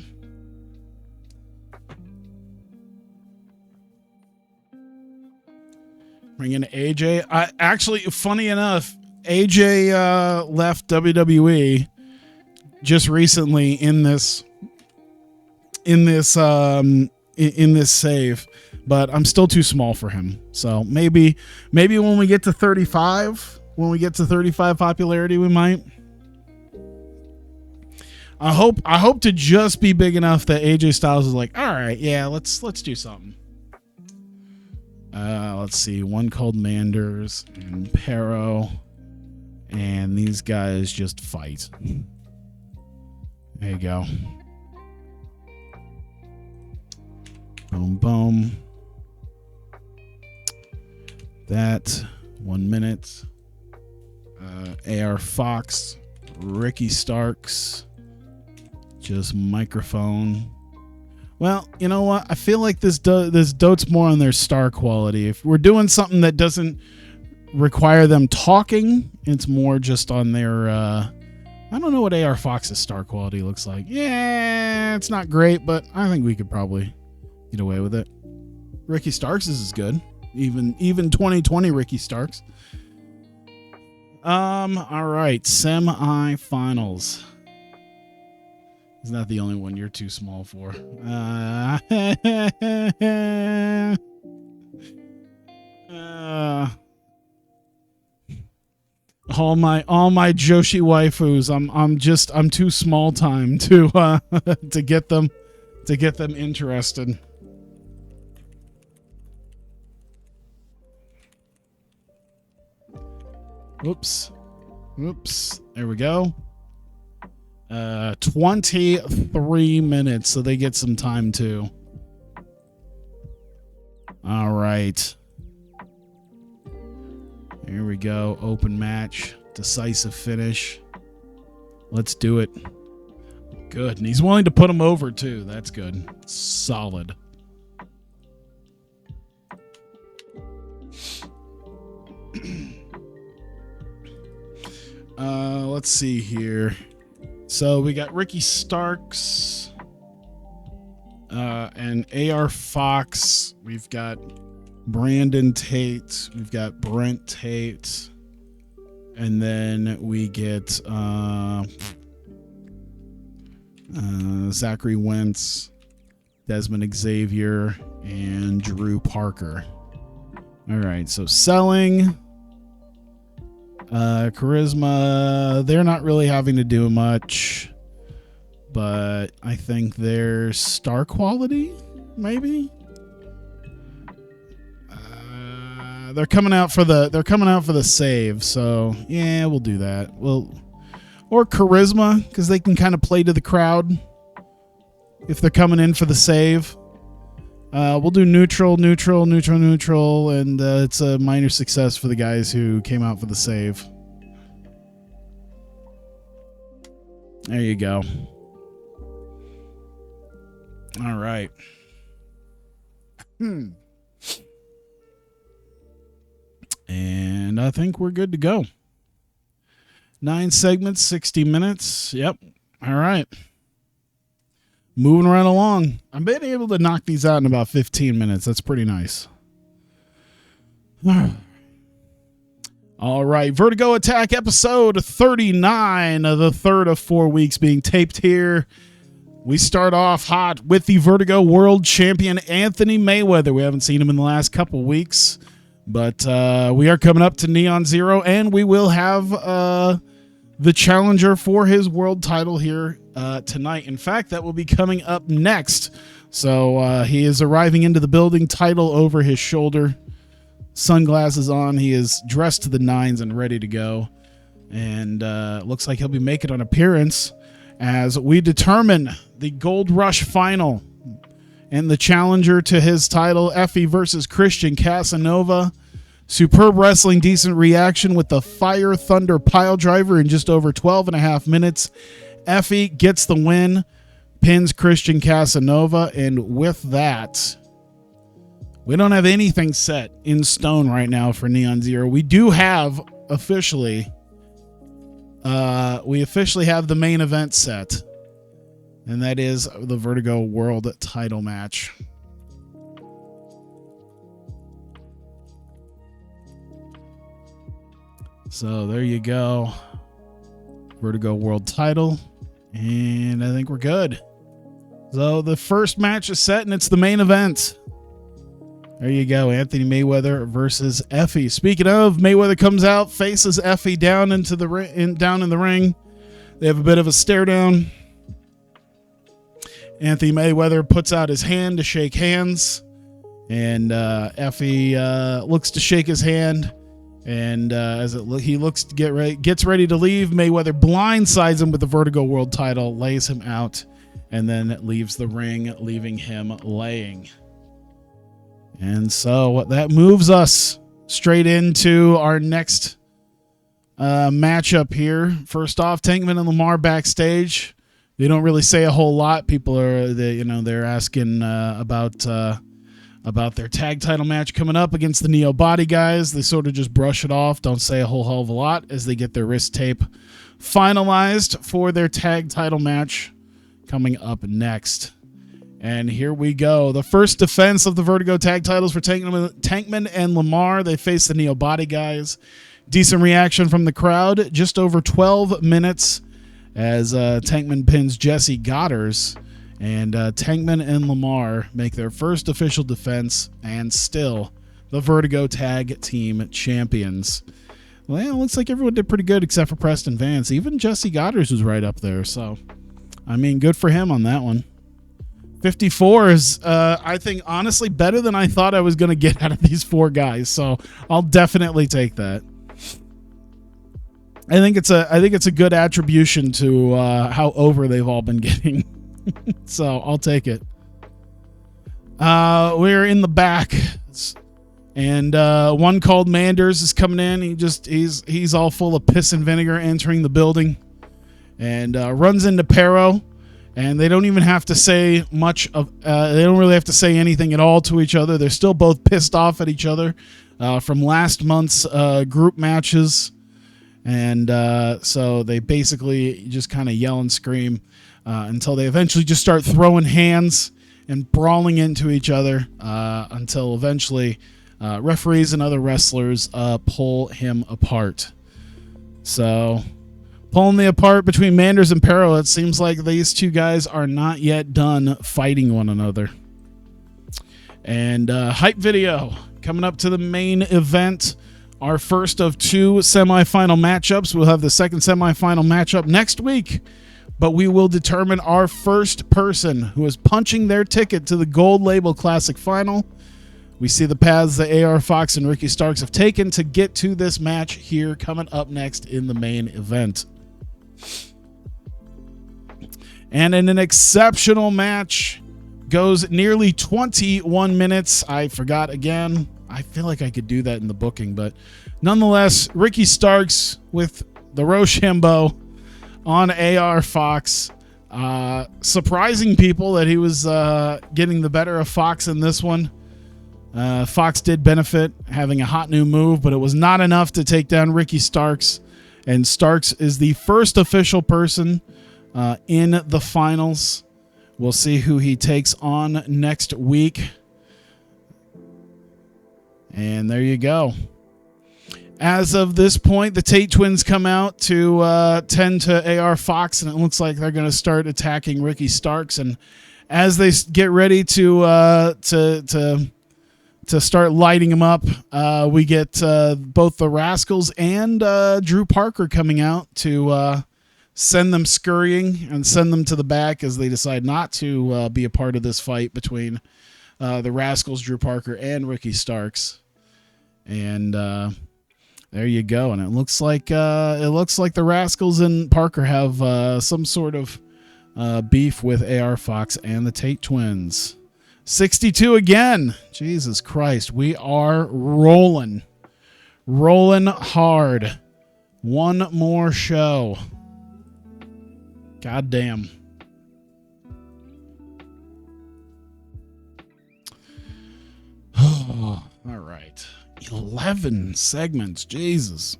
Bring in AJ. Actually, funny enough, AJ left WWE just recently in this save, but I'm still too small for him. So maybe when we get to 35, popularity, we might. I hope to just be big enough that AJ Styles is like, all right, yeah, let's do something. Let's see, one called Manders and Pero, and these guys just fight. There you go. Boom, boom. That 1 minute. AR Fox, Ricky Starks, just microphone. Well, you know what? I feel like this dotes more on their star quality. If we're doing something that doesn't require them talking, it's more just on their. I don't know what AR Fox's star quality looks like. Yeah, it's not great, but I think we could probably get away with it. Ricky Starks is good. Even 2020 Ricky Starks. All right, semi-finals. He's not the only one you're too small for. All my Joshi waifus. I'm too small time to get them interested. Oops. There we go. 23 minutes, so they get some time too. All right. Here we go. Open match. Decisive finish. Let's do it. Good. And he's willing to put him over too. That's good. Solid. Let's see here. So we got Ricky Starks and AR Fox. We've got Brandon Tate. We've got Brent Tate. And then we get Zachary Wentz, Desmond Xavier, and Drew Parker. All right, so selling, charisma, they're not really having to do much, but I think their star quality, maybe. They're coming out for the save, so yeah, we'll do that. Or charisma, because they can kind of play to the crowd if they're coming in for the save. We'll do neutral, and it's a minor success for the guys who came out for the save. There you go. All right. And I think we're good to go. 9 segments, 60 minutes. Yep. All right. Moving right along. I've been able to knock these out in about 15 minutes. That's pretty nice. All right. Vertigo Attack episode 39, the third of 4 weeks being taped here. We start off hot with the Vertigo World Champion, Anthony Mayweather. We haven't seen him in the last couple weeks, but we are coming up to Neon Zero, and we will have the challenger for his world title here tonight. In fact, that will be coming up next. So he is arriving into the building, title over his shoulder, sunglasses on. He is dressed to the nines and ready to go. And looks like he'll be making an appearance as we determine the Gold Rush final. And the challenger to his title, Effie versus Christian Casanova. Superb wrestling, decent reaction with the Fire Thunder pile driver in just over 12 and a half minutes. Effie gets the win, pins Christian Casanova, and with that, we don't have anything set in stone right now for Neon Zero. We do have officially, have the main event set, and that is the Vertigo World title match. So there you go. Vertigo World title. And I think we're good. So the first match is set, and it's the main event. There you go. Anthony Mayweather versus Effie. Speaking of, Mayweather comes out, faces Effie down into the down in the ring. They have a bit of a stare down. Anthony Mayweather puts out his hand to shake hands, and Effie looks to shake his hand. And he looks to gets ready to leave, Mayweather blindsides him with the Vertigo World title, lays him out, and then leaves the ring, leaving him laying. And so that moves us straight into our next matchup here. First off, Tankman and Lamar backstage. They don't really say a whole lot. People they're asking about their tag title match coming up against the Neo Body guys. They sort of just brush it off, don't say a whole hell of a lot as they get their wrist tape finalized for their tag title match coming up next. And here we go. The first defense of the Vertigo tag titles for Tankman and Lamar. They face the Neo Body guys. Decent reaction from the crowd. Just over 12 minutes as Tankman pins Jesse Godders. And Tankman and Lamar make their first official defense and still the Vertigo Tag Team Champions. Well, looks like everyone did pretty good except for Preston Vance. Even Jesse Godders was right up there. So, I mean, good for him on that one. 54 is, I think, honestly better than I thought I was going to get out of these 4 guys. So, I'll definitely take that. I think it's a good attribution to how over they've all been getting. So I'll take it. We're in the back, and one called Manders is coming in. He's all full of piss and vinegar entering the building, and runs into Pero, and they don't even have to say much of. They don't really have to say anything at all to each other. They're still both pissed off at each other from last month's group matches, and so they basically just kind of yell and scream. Until they eventually just start throwing hands and brawling into each other until eventually referees and other wrestlers pull him apart. So pulling the apart between Manders and Pero, it seems like these two guys are not yet done fighting one another. And hype video coming up to the main event. Our first of 2 semifinal matchups. We'll have the second semifinal matchup next week. But we will determine our first person who is punching their ticket to the Gold Label Classic Final. We see the paths that AR Fox and Ricky Starks have taken to get to this match here coming up next in the main event. And in an exceptional match, goes nearly 21 minutes. I forgot again. I feel like I could do that in the booking, but nonetheless, Ricky Starks with the Rochambeau on AR Fox. Surprising people that he was getting the better of Fox in this one. Fox did benefit having a hot new move, but it was not enough to take down Ricky Starks. And Starks is the first official person in the finals. We'll see who he takes on next week. And there you go. As of this point, the Tate twins come out to tend to AR Fox, and it looks like they're going to start attacking Ricky Starks. And as they get ready to start lighting him up, we get both the Rascals and Drew Parker coming out to send them scurrying and send them to the back as they decide not to be a part of this fight between the Rascals, Drew Parker, and Ricky Starks. And there you go. And it looks like the Rascals and Parker have some sort of beef with AR Fox and the Tate twins. 62 again. Jesus Christ. We are rolling hard. One more show. God damn. Oh, all right. 11 segments. Jesus.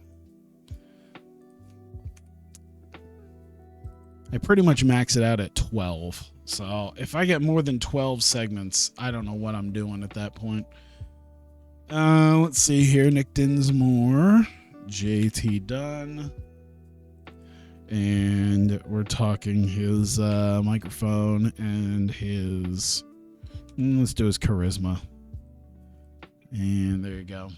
I pretty much max it out at 12. So if I get more than 12 segments, I don't know what I'm doing at that point. Let's see here. Nick Dinsmore. JT Dunn. And we're talking his microphone and his... let's do his charisma. And there you go.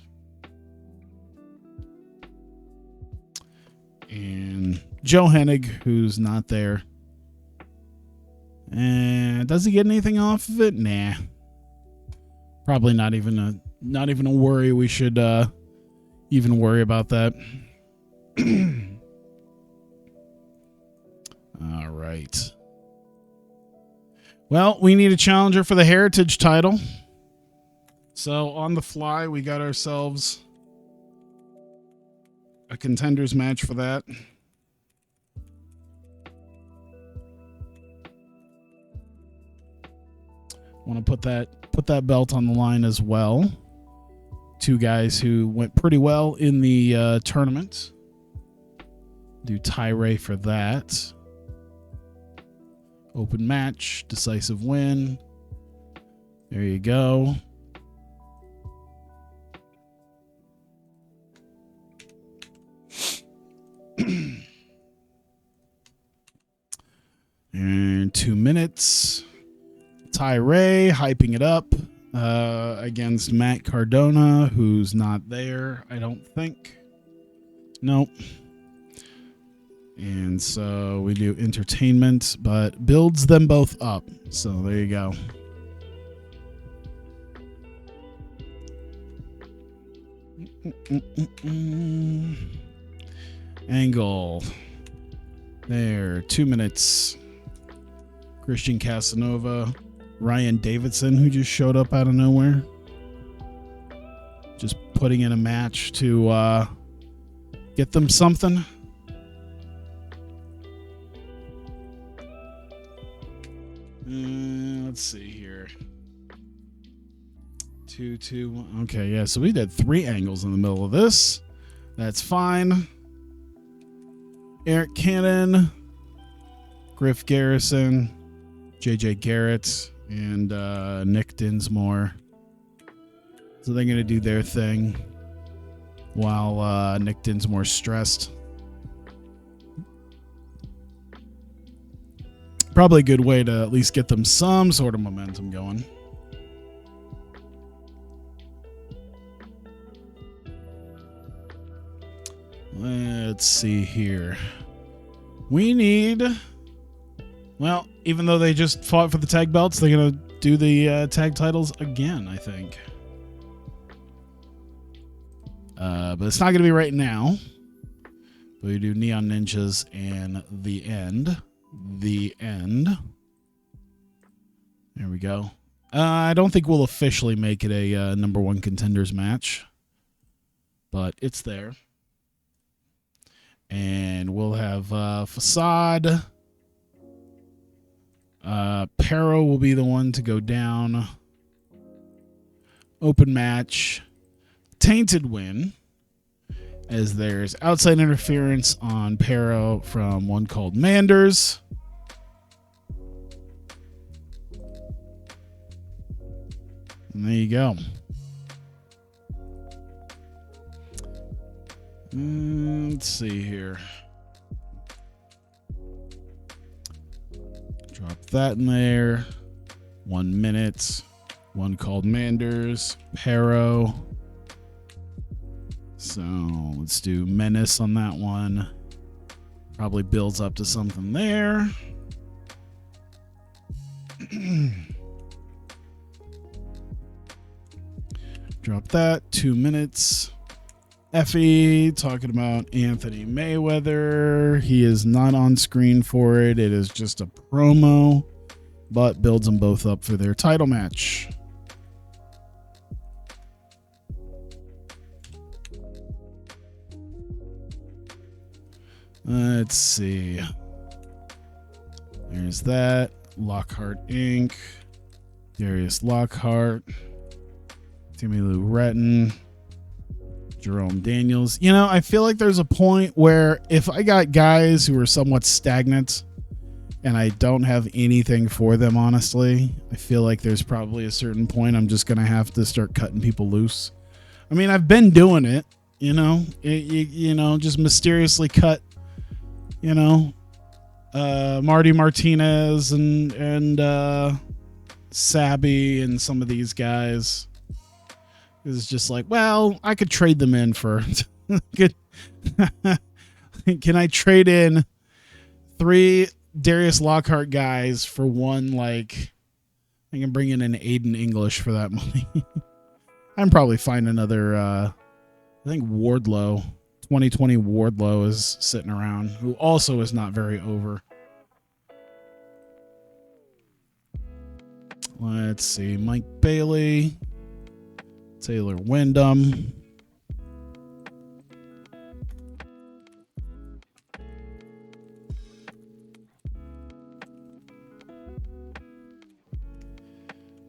And Joe Hennig, who's not there. And does he get anything off of it? Nah. Probably not even a worry. We should even worry about that. All right. Well, we need a challenger for the Heritage title. So on the fly, we got ourselves a contenders match for that. Want to put that belt on the line as well. 2 guys who went pretty well in the tournament. Do Tyray for that. Open match, decisive win. There you go. And 2 minutes. Tyray hyping it up against Matt Cardona, who's not there, I don't think. Nope. And so we do entertainment, but builds them both up. So there you go. Angle. There, 2 minutes. Christian Casanova. Ryan Davidson, who just showed up out of nowhere. Just putting in a match to get them something. Let's see here. 2, 2, 1. Okay, yeah, so we did 3 angles in the middle of this. That's fine. Eric Cannon, Griff Garrison, JJ Garrett, and Nick Dinsmore. So they're going to do their thing while Nick Dinsmore's stressed. Probably a good way to at least get them some sort of momentum going. Let's see here. We need... Well, even though they just fought for the tag belts, they're going to do the tag titles again, I think. But it's not going to be right now. We do Neon Ninjas and The End. The End. There we go. I don't think we'll officially make it a number one contenders match, but it's there. And we'll have Facade. Pero will be the one to go down. Open match. Tainted win, as there's outside interference on Pero from one called Manders. And there you go. Let's see here. Drop that in there. 1 minute. One called Manders. Pero. So let's do Menace on that one. Probably builds up to something there. Drop that. 2 minutes. Effie talking about Anthony Mayweather. He is not on screen for it. It is just a promo, but builds them both up for their title match. Let's see. There's that. Lockhart Inc. Darius Lockhart. Timmy Lou Retton. Jerome Daniels. You know, I feel like there's a point where if I got guys who are somewhat stagnant and I don't have anything for them, honestly, I feel like there's probably a certain point I'm just going to have to start cutting people loose. I mean, I've been doing it, you know, just mysteriously cut, Marty Martinez and Sabby and some of these guys. It's just like, well, I could trade them in for... Can I trade in 3 Darius Lockhart guys for one, like... I can bring in an Aiden English for that money. I'm probably find another... I think Wardlow. 2020 Wardlow is sitting around, who also is not very over. Let's see. Mike Bailey... Taylor Wyndham.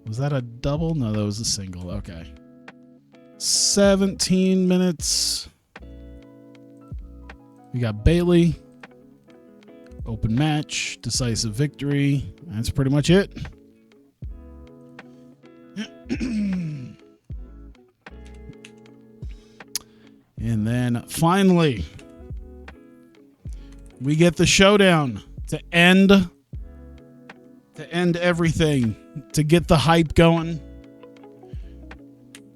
Was that a double? No, that was a single. Okay. 17 minutes. We got Bailey. Open match. Decisive victory. That's pretty much it. And then finally, we get the showdown to end everything, to get the hype going.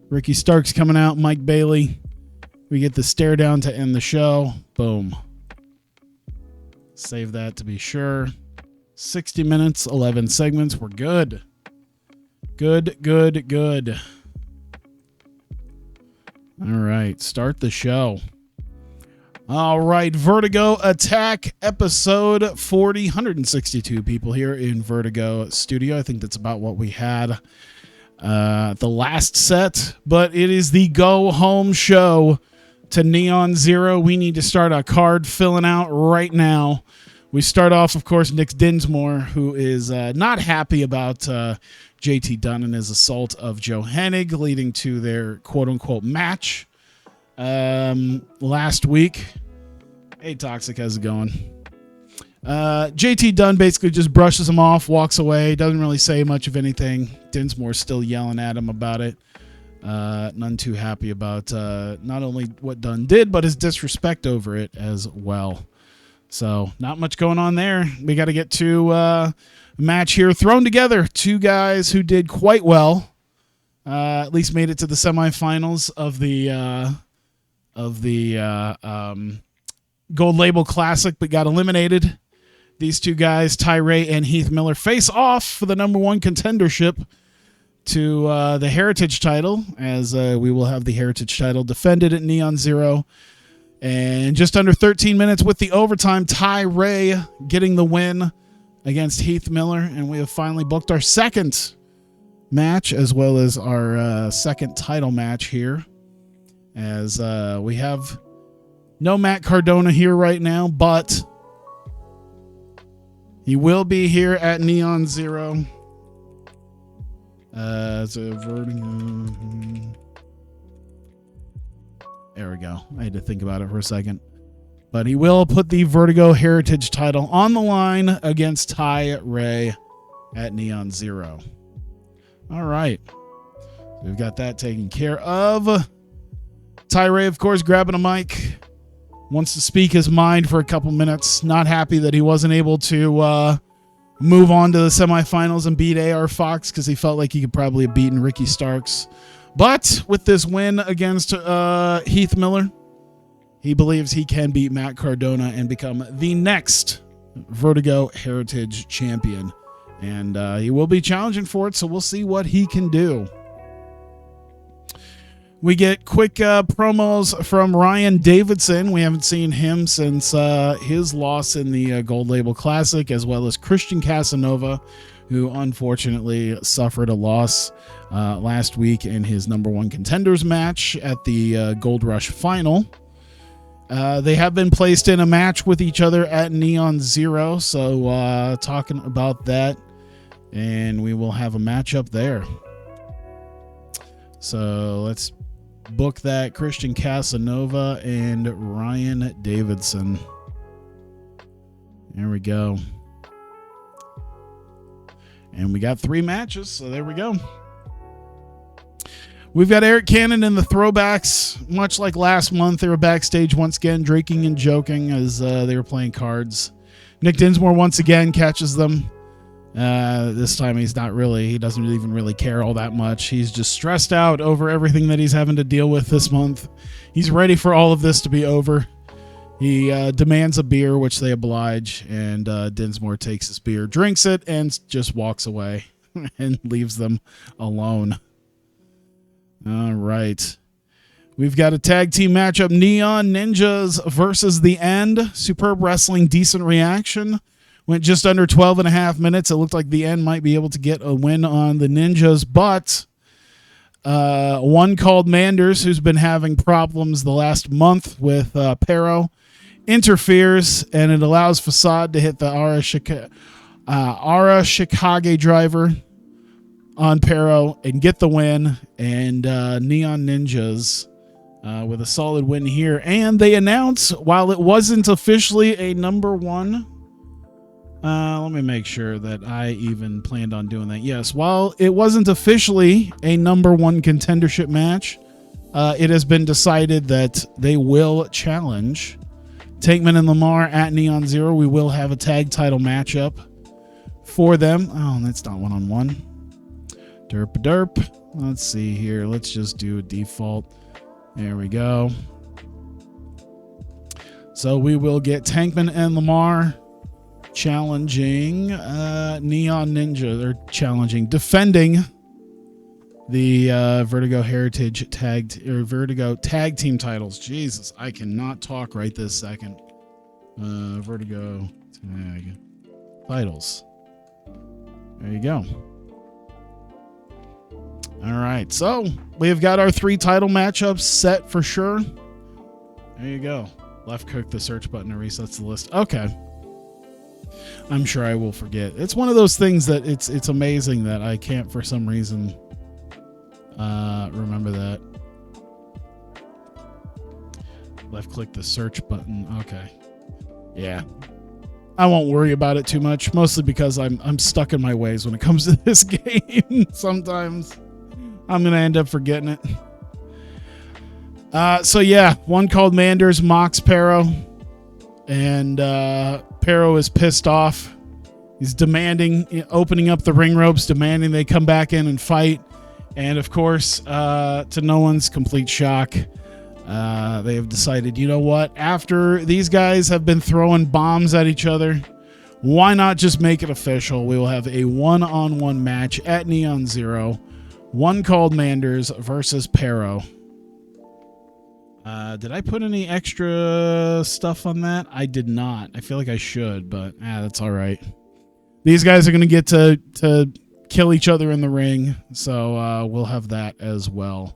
Ricky Starks coming out, Mike Bailey. We get the stare down to end the show. Boom. Save that to be sure. 60 minutes, 11 segments. We're good. Good. All right, start the show. All right, Vertigo Attack, episode 40. 162 people here in Vertigo Studio. I think that's about what we had the last set, but it is the go-home show to Neon Zero. We need to start a card filling out right now. We start off, of course, Nick Dinsmore, who is not happy about JT Dunn and his assault of Joe Hennig, leading to their quote-unquote match last week. Hey, Toxic, how's it going? JT Dunn basically just brushes him off, walks away, doesn't really say much of anything. Dinsmore's still yelling at him about it. None too happy about not only what Dunn did, but his disrespect over it as well. So not much going on there. We got to get to a match here thrown together. 2 guys who did quite well. At least made it to the semifinals of the Gold Label Classic, but got eliminated. These two guys, Tyree and Heath Miller, face off for the #1 contendership to the Heritage title, as we will have the Heritage title defended at Neon Zero. And just under 13 minutes with the overtime, Tyree getting the win against Heath Miller. And we have finally booked our second match, as well as our second title match here, as we have no Matt Cardona here right now, but he will be here at Neon Zero. There we go. I had to think about it for a second. But he will put the Vertigo Heritage title on the line against Tyree at Neon Zero. All right. We've got that taken care of. Tyree, of course, grabbing a mic. Wants to speak his mind for a couple minutes. Not happy that he wasn't able to move on to the semifinals and beat AR Fox, because he felt like he could probably have beaten Ricky Starks. But with this win against Heath Miller, he believes he can beat Matt Cardona and become the next Vertigo Heritage champion. And he will be challenging for it, so we'll see what he can do. We get quick promos from Ryan Davidson. We haven't seen him since his loss in the Gold Label Classic, as well as Christian Casanova, who unfortunately suffered a loss last week in his #1 contenders match at the Gold Rush final. They have been placed in a match with each other at Neon Zero, so talking about that, and we will have a matchup there. So let's book that. Christian Casanova and Ryan Davidson. There we go. And we got 3 matches, so there we go. We've got Eric Cannon in the throwbacks. Much like last month, they were backstage once again, drinking and joking as they were playing cards. Nick Dinsmore once again catches them. This time he doesn't even really care all that much. He's just stressed out over everything that he's having to deal with this month. He's ready for all of this to be over. He demands a beer, which they oblige, and Dinsmore takes his beer, drinks it, and just walks away and leaves them alone. All right. We've got a tag team matchup, Neon Ninjas versus The End. Superb wrestling, decent reaction. Went just under 12 and a half minutes. It looked like The End might be able to get a win on the Ninjas, but one called Manders, who's been having problems the last month with Pero, interferes, and it allows Facade to hit the Ara Shikage driver on Pero and get the win. And Neon Ninjas with a solid win here. And they announce, while it wasn't officially a #1, let me make sure that I even planned on doing that. Yes, while it wasn't officially a #1 contendership match, it has been decided that they will challenge Tankman and Lamar at Neon Zero. We will have a tag title matchup for them. Oh, that's not one-on-one. Derp. Let's see here. Let's just do a default. There we go. So we will get Tankman and Lamar challenging Neon Ninja. They're defending the Vertigo Heritage Vertigo Tag Team titles. Jesus, I cannot talk right this second. Vertigo Tag titles. There you go. All right, so we've got our 3 title matchups set for sure. There you go. Left click the search button to reset the list. Okay. I'm sure I will forget. It's one of those things that it's amazing that I can't for some reason remember that. Left click the search button. Okay. Yeah. I won't worry about it too much, mostly because I'm stuck in my ways when it comes to this game. Sometimes I'm going to end up forgetting it. So yeah, one called Manders mocks Pero, and Pero is pissed off. He's demanding, opening up the ring ropes, demanding they come back in and fight. And of course, to no one's complete shock, They have decided, you know what? After these guys have been throwing bombs at each other, why not just make it official? We will have a one-on-one match at Neon Zero. One called Manders versus Pero. Did I put any extra stuff on that? I did not. I feel like I should, but that's all right. These guys are going to get to kill each other in the ring, so we'll have that as well.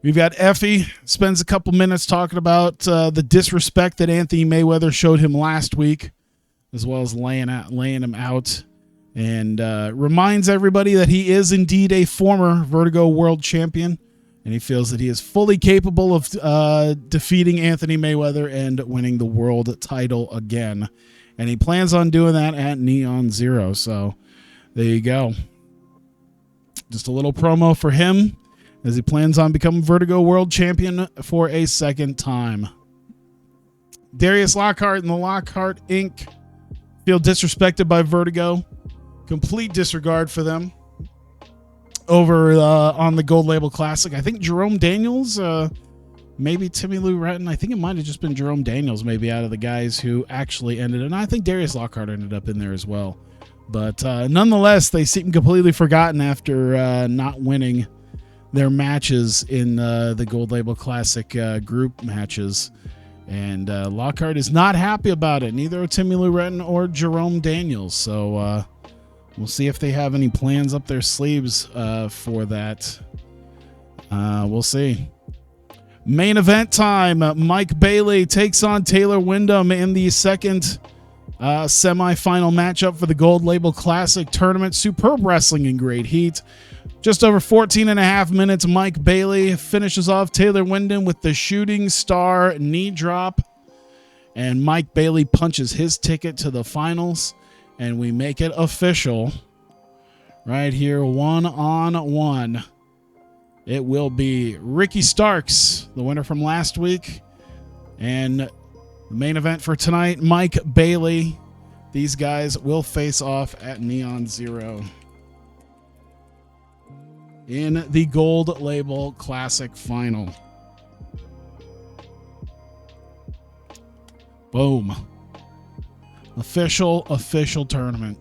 We've got Effie, spends a couple minutes talking about the disrespect that Anthony Mayweather showed him last week, as well as laying him out, and reminds everybody that he is indeed a former Vertigo World Champion, and he feels that he is fully capable of defeating Anthony Mayweather and winning the world title again. And he plans on doing that at Neon Zero, so there you go. Just a little promo for him, as he plans on becoming Vertigo World Champion for a second time. Darius Lockhart and the Lockhart Inc. feel disrespected by Vertigo. Complete disregard for them over on the Gold Label Classic. I think Jerome Daniels, maybe Timmy Lou Retton. I think it might have just been Jerome Daniels maybe out of the guys who actually ended. And I think Darius Lockhart ended up in there as well. But nonetheless, they seem completely forgotten after not winning their matches in the Gold Label Classic group matches. And Lockhart is not happy about it. Neither are Timmy Lou Retton or Jerome Daniels. So we'll see if they have any plans up their sleeves for that. We'll see. Main event time. Mike Bailey takes on Taylor Wyndham in the second semifinal matchup for the Gold Label Classic tournament. Superb wrestling in great heat. Just over 14 and a half minutes, Mike Bailey finishes off Taylor Wyndham with the shooting star knee drop. And Mike Bailey punches his ticket to the finals. And we make it official right here, one-on-one. It will be Ricky Starks, the winner from last week. And the main event for tonight, Mike Bailey. These guys will face off at Neon Zero in the Gold Label Classic Final. Boom. Official tournament.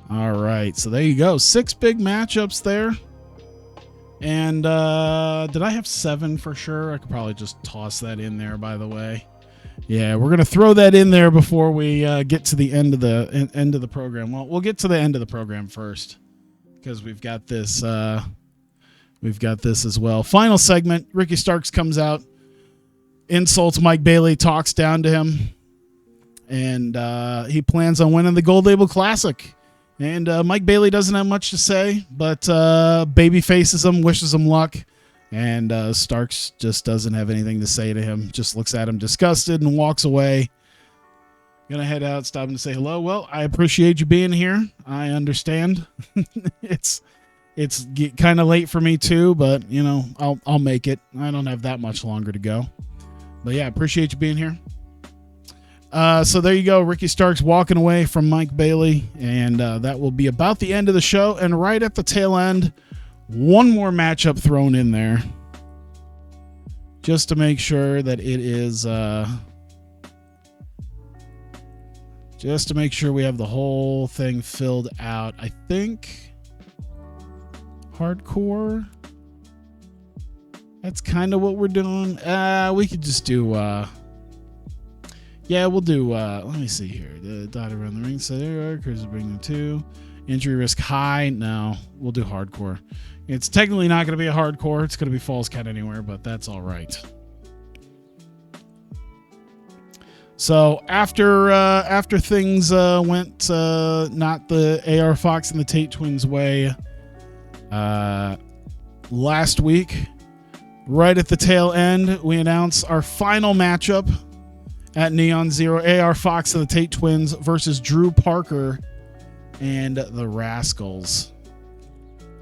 All right, so there you go. 6 big matchups there. And did I have 7 for sure? I could probably just toss that in there, by the way. Yeah, we're going to throw that in there before we get to the end of the program. Well, we'll get to the end of the program first, because we've got this as well. Final segment, Ricky Starks comes out, insults Mike Bailey, talks down to him, and he plans on winning the Gold Label Classic. And Mike Bailey doesn't have much to say, but baby faces him, wishes him luck. And Starks just doesn't have anything to say to him. Just looks at him disgusted and walks away. Gonna head out, stop him to say hello. Well, I appreciate you being here. I understand. It's kind of late for me too, but you know, I'll make it. I don't have that much longer to go. But yeah, appreciate you being here. So there you go. Ricky Starks walking away from Mike Bailey, and that will be about the end of the show. And right at the tail end, one more matchup thrown in there just to make sure that it is just to make sure we have the whole thing filled out. I think hardcore, that's kind of what we're doing. We could just do yeah, we'll do let me see here. The dot around the ring, so there Chris is bringing 2. Injury risk high. No, we'll do hardcore. It's technically not going to be a hardcore. It's going to be Falls Count Anywhere, but that's all right. So after things went not the AR Fox and the Tate Twins way last week, right at the tail end, we announce our final matchup at Neon Zero. AR Fox and the Tate Twins versus Drew Parker and the Rascals.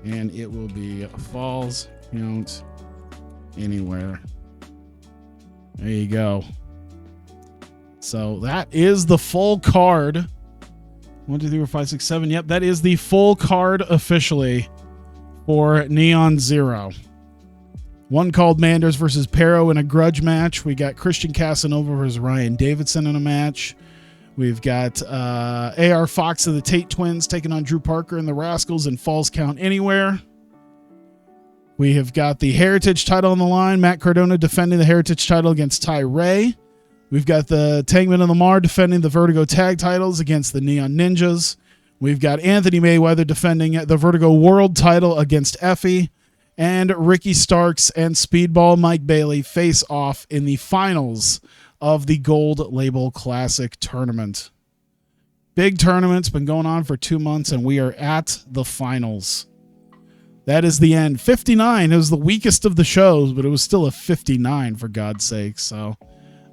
And it will be Falls Count Anywhere. There you go. So that is the full card. 1, 2, 3, 4, 5, 6, 7. Yep, that is the full card officially for Neon Zero. One called Manders versus Pero in a grudge match. We got Christian Casanova versus Ryan Davidson in a match. We've got AR Fox of the Tate Twins taking on Drew Parker and the Rascals in Falls Count Anywhere. We have got the Heritage title on the line. Matt Cardona defending the Heritage title against Ty Ray. We've got the Tangman and Lamar defending the Vertigo tag titles against the Neon Ninjas. We've got Anthony Mayweather defending the Vertigo World title against Effie. And Ricky Starks and Speedball Mike Bailey face off in the finals of the Gold Label Classic tournament. Big tournament's been going on for 2 months, and we are at the finals. That is the end. 59. It was the weakest of the shows, but it was still a 59 for God's sake. So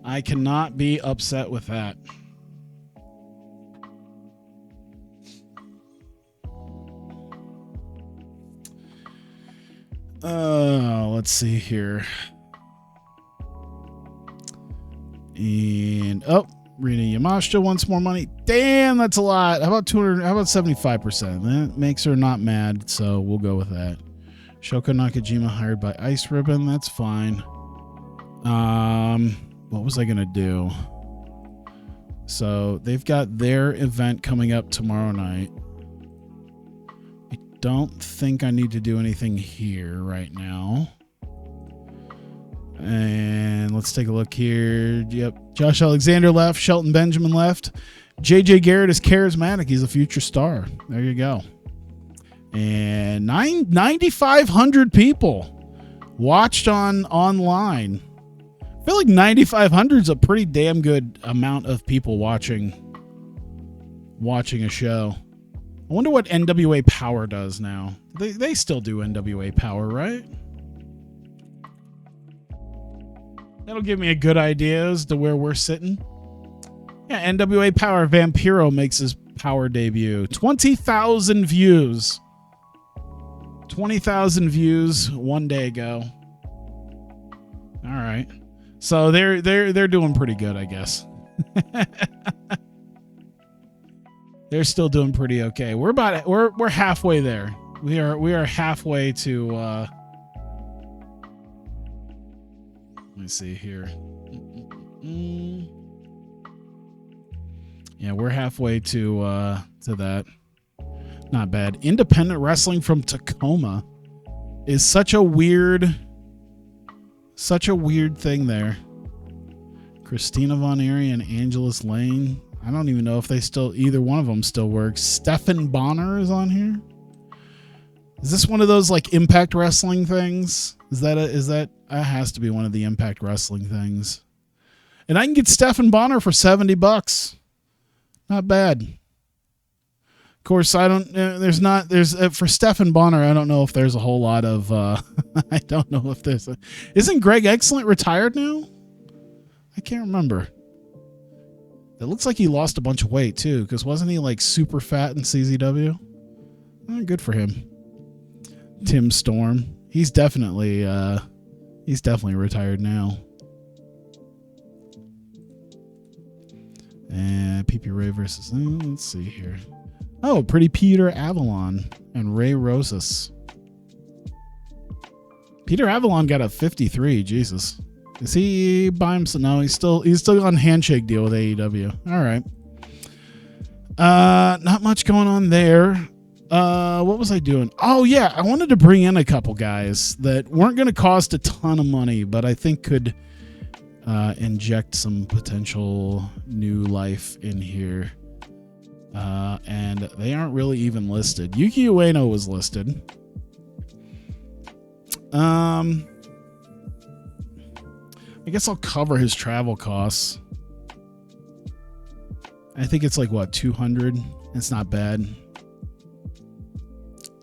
I cannot be upset with that. Let's see here. And Rina Yamashita wants more money. Damn, that's a lot. How about 200? How about 75%? That makes her not mad, so we'll go with that. Shoko Nakajima hired by Ice Ribbon. That's fine. What was I gonna do? So they've got their event coming up tomorrow night. I don't think I need to do anything here right now. And let's take a look here. Yep. Josh Alexander left. Shelton Benjamin left. JJ Garrett is charismatic. He's a future star. There you go. And 9,500 people watched online. I feel like 9,500 is a pretty damn good amount of people watching a show. I wonder what NWA Power does now. They still do NWA Power, right? That'll give me a good idea as to where we're sitting. Yeah, NWA Power. Vampiro makes his Power debut. 20,000 views. 20,000 views 1 day ago. All right. So they're doing pretty good, I guess. They're still doing pretty okay. We're halfway there. We are halfway to let me see here. Yeah, we're halfway to that. Not bad. Independent wrestling from Tacoma is such a weird thing there. Christina Von Eerie and Angelus Lane. I don't even know if either one of them still works. Stephan Bonner is on here. Is this one of those like Impact Wrestling things? That has to be one of the Impact Wrestling things. And I can get Stephan Bonner for $70. Not bad. Of course, for Stephan Bonner, I don't know if there's a whole lot of, I don't know if isn't Greg Excellent retired now? I can't remember. It looks like he lost a bunch of weight too, because wasn't he like super fat in CZW? Good for him. Tim Storm. He's definitely retired now. And PP Ray versus, let's see here. Oh, Pretty Peter Avalon and Ray Rosas. Peter Avalon got a 53. Jesus. Is he by himself? No, he's still on handshake deal with AEW. All right. Not much going on there. What was I doing? Oh yeah, I wanted to bring in a couple guys that weren't going to cost a ton of money, but I think could inject some potential new life in here. And they aren't really even listed. Yuki Ueno was listed. I guess I'll cover his travel costs. I think it's like what, 200? It's not bad.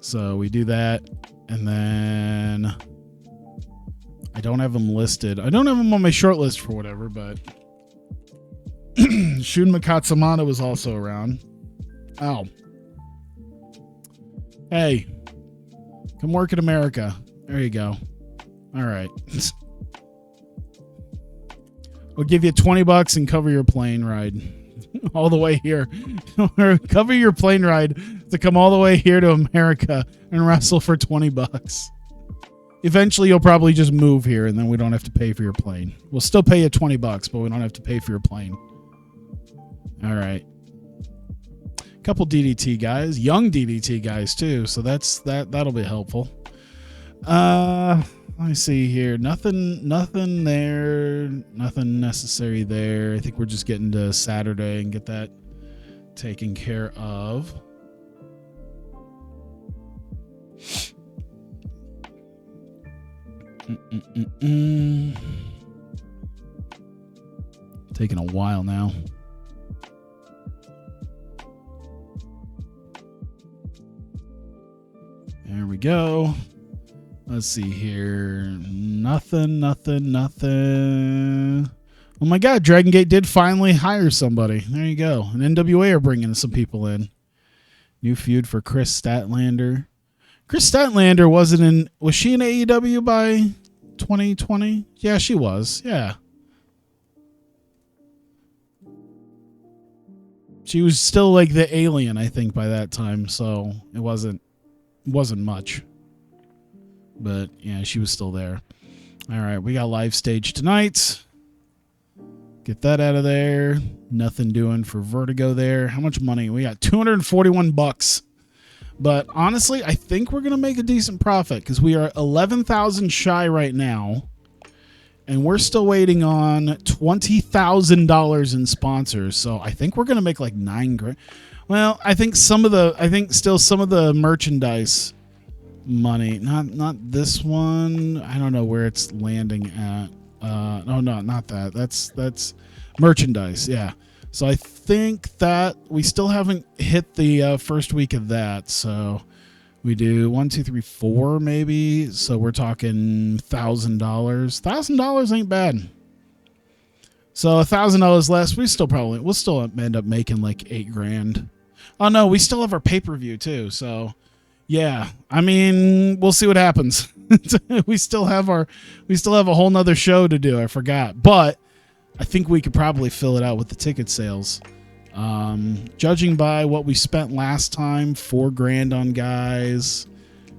So we do that, and then I don't have him listed. I don't have him on my short list for whatever, but Shun Makatsamata was also around. Oh. Hey. Come work in America. There you go. All right. We'll give you $20 and cover your plane ride. all the way here. Cover your plane ride to come all the way here to America and wrestle for $20. Eventually, you'll probably just move here, and then we don't have to pay for your plane. We'll still pay you $20, but we don't have to pay for your plane. All right. Couple DDT guys, young DDT guys too, so that'll be helpful. Let me see here. Nothing there. Nothing necessary there. I think we're just getting to Saturday and get that taken care of. Taking a while now. There we go. Let's see here. Nothing. Oh my God, Dragon Gate did finally hire somebody. There you go. And NWA are bringing some people in. New feud for Chris Statlander. Chris Statlander was she in AEW by 2020? Yeah, she was. Yeah. She was still like the alien, I think, by that time, so it wasn't much. But yeah, she was still there. All right, we got live stage tonight. Get that out of there. Nothing doing for Vertigo there. How much money? We got $241. But honestly, I think we're going to make a decent profit because we are 11,000 shy right now. And we're still waiting on $20,000 in sponsors. So I think we're going to make like $9,000. Well, I think some of the merchandise money, not this one. I don't know where it's landing at. No, not that. That's merchandise. Yeah. So I think that we still haven't hit the first week of that. So we do 1, 2, 3, 4 maybe. So we're talking $1,000. $1,000 ain't bad. So $1,000 less. We'll still end up making like $8,000. Oh no, we still have our pay-per-view too. So yeah, I mean, we'll see what happens. we still have a whole nother show to do. I forgot, but I think we could probably fill it out with the ticket sales. Judging by what we spent last time, $4,000 on guys.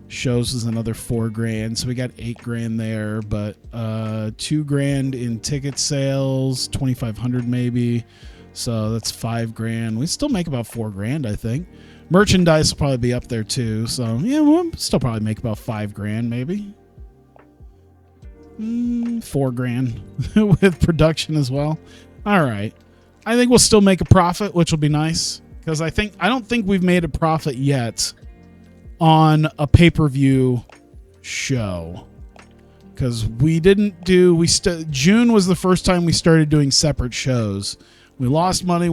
Shows is another $4,000, so we got $8,000 there. But $2,000 in ticket sales, $2,500 maybe. So that's $5,000. We still make about $4,000, I think. Merchandise will probably be up there too. So yeah, we'll still probably make about $5,000 maybe. $4,000 with production as well. All right. I think we'll still make a profit, which will be nice because I don't think we've made a profit yet on a pay-per-view show because June was the first time we started doing separate shows. We lost money.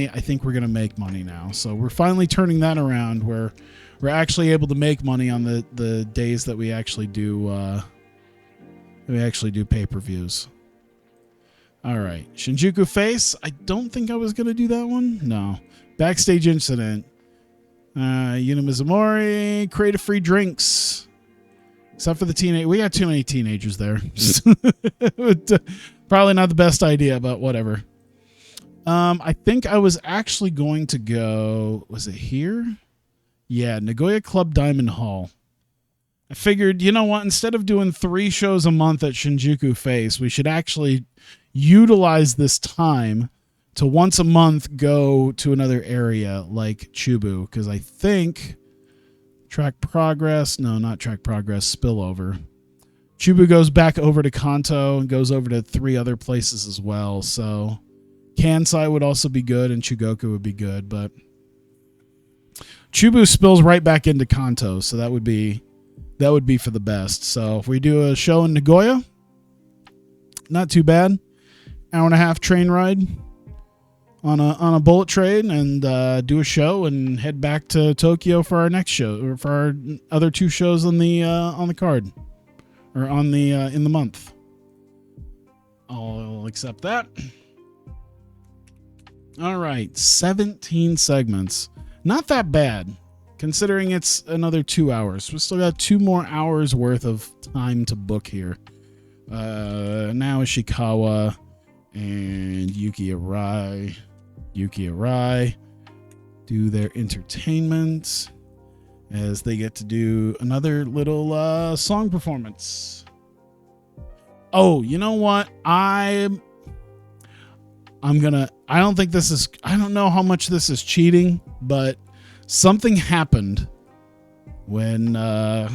I think we're going to make money now. So we're finally turning that around where we're actually able to make money on the days that we actually do pay-per-views. All right. Shinjuku Face. I don't think I was going to do that one. No. Backstage Incident. Yuna Mizumori. Create free drinks. Except for the teenage. We got too many teenagers there. Probably not the best idea, but whatever. I think I was actually going to go, was it here? Yeah, Nagoya Club Diamond Hall. I figured, you know what, instead of doing 3 shows a month at Shinjuku Face, we should actually utilize this time to once a month go to another area like Chubu, because I think Track Progress, no, not Track Progress, Spillover. Chubu goes back over to Kanto and goes over to 3 other places as well, so Kansai would also be good, and Chugoku would be good, but Chubu spills right back into Kanto, so that would be for the best. So if we do a show in Nagoya, not too bad. Hour and a half train ride on a bullet train, and do a show and head back to Tokyo for our next show, or for our other 2 shows on the card, or on the in the month. I'll accept that. All right, 17 segments. Not that bad, considering it's another 2 hours. We still got 2 more hours worth of time to book here. Now Ishikawa and Yuki Arai. Yuki Arai do their entertainment as they get to do another little song performance. Oh, you know what? I don't think this is, I don't know how much this is cheating, but something happened when I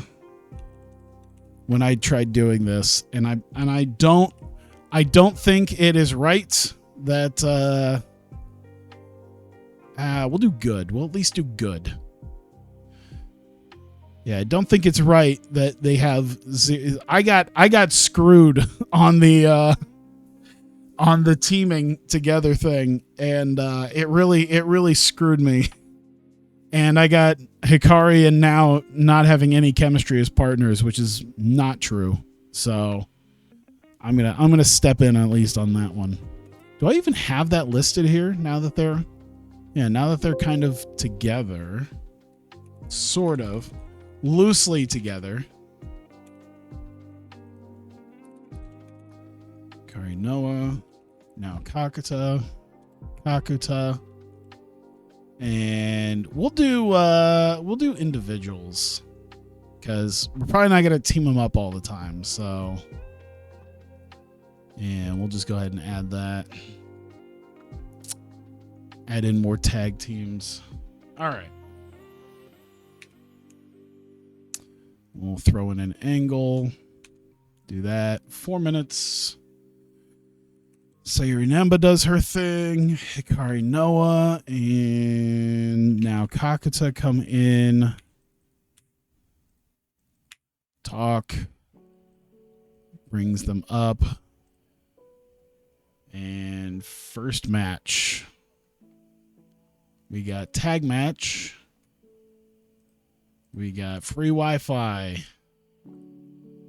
tried doing this, and I don't think it is right that we'll do good. We'll at least do good. Yeah, I don't think it's right that they have. I got screwed on the teaming together thing, and it really screwed me. And I got Hikari and now not having any chemistry as partners, which is not true. So I'm gonna step in at least on that one. Do I even have that listed here now that they're kind of together, sort of loosely together? Hikari Noah, now Kakuta, and we'll do individuals because we're probably not gonna team them up all the time. So, and we'll just go ahead and add that. Add in more tag teams. All right. We'll throw in an angle. Do that. 4 minutes. Sayuri Nemba does her thing. Hikari Noah and now Kakuta come in. Talk. Brings them up. And first match. We got tag match. We got free Wi-Fi.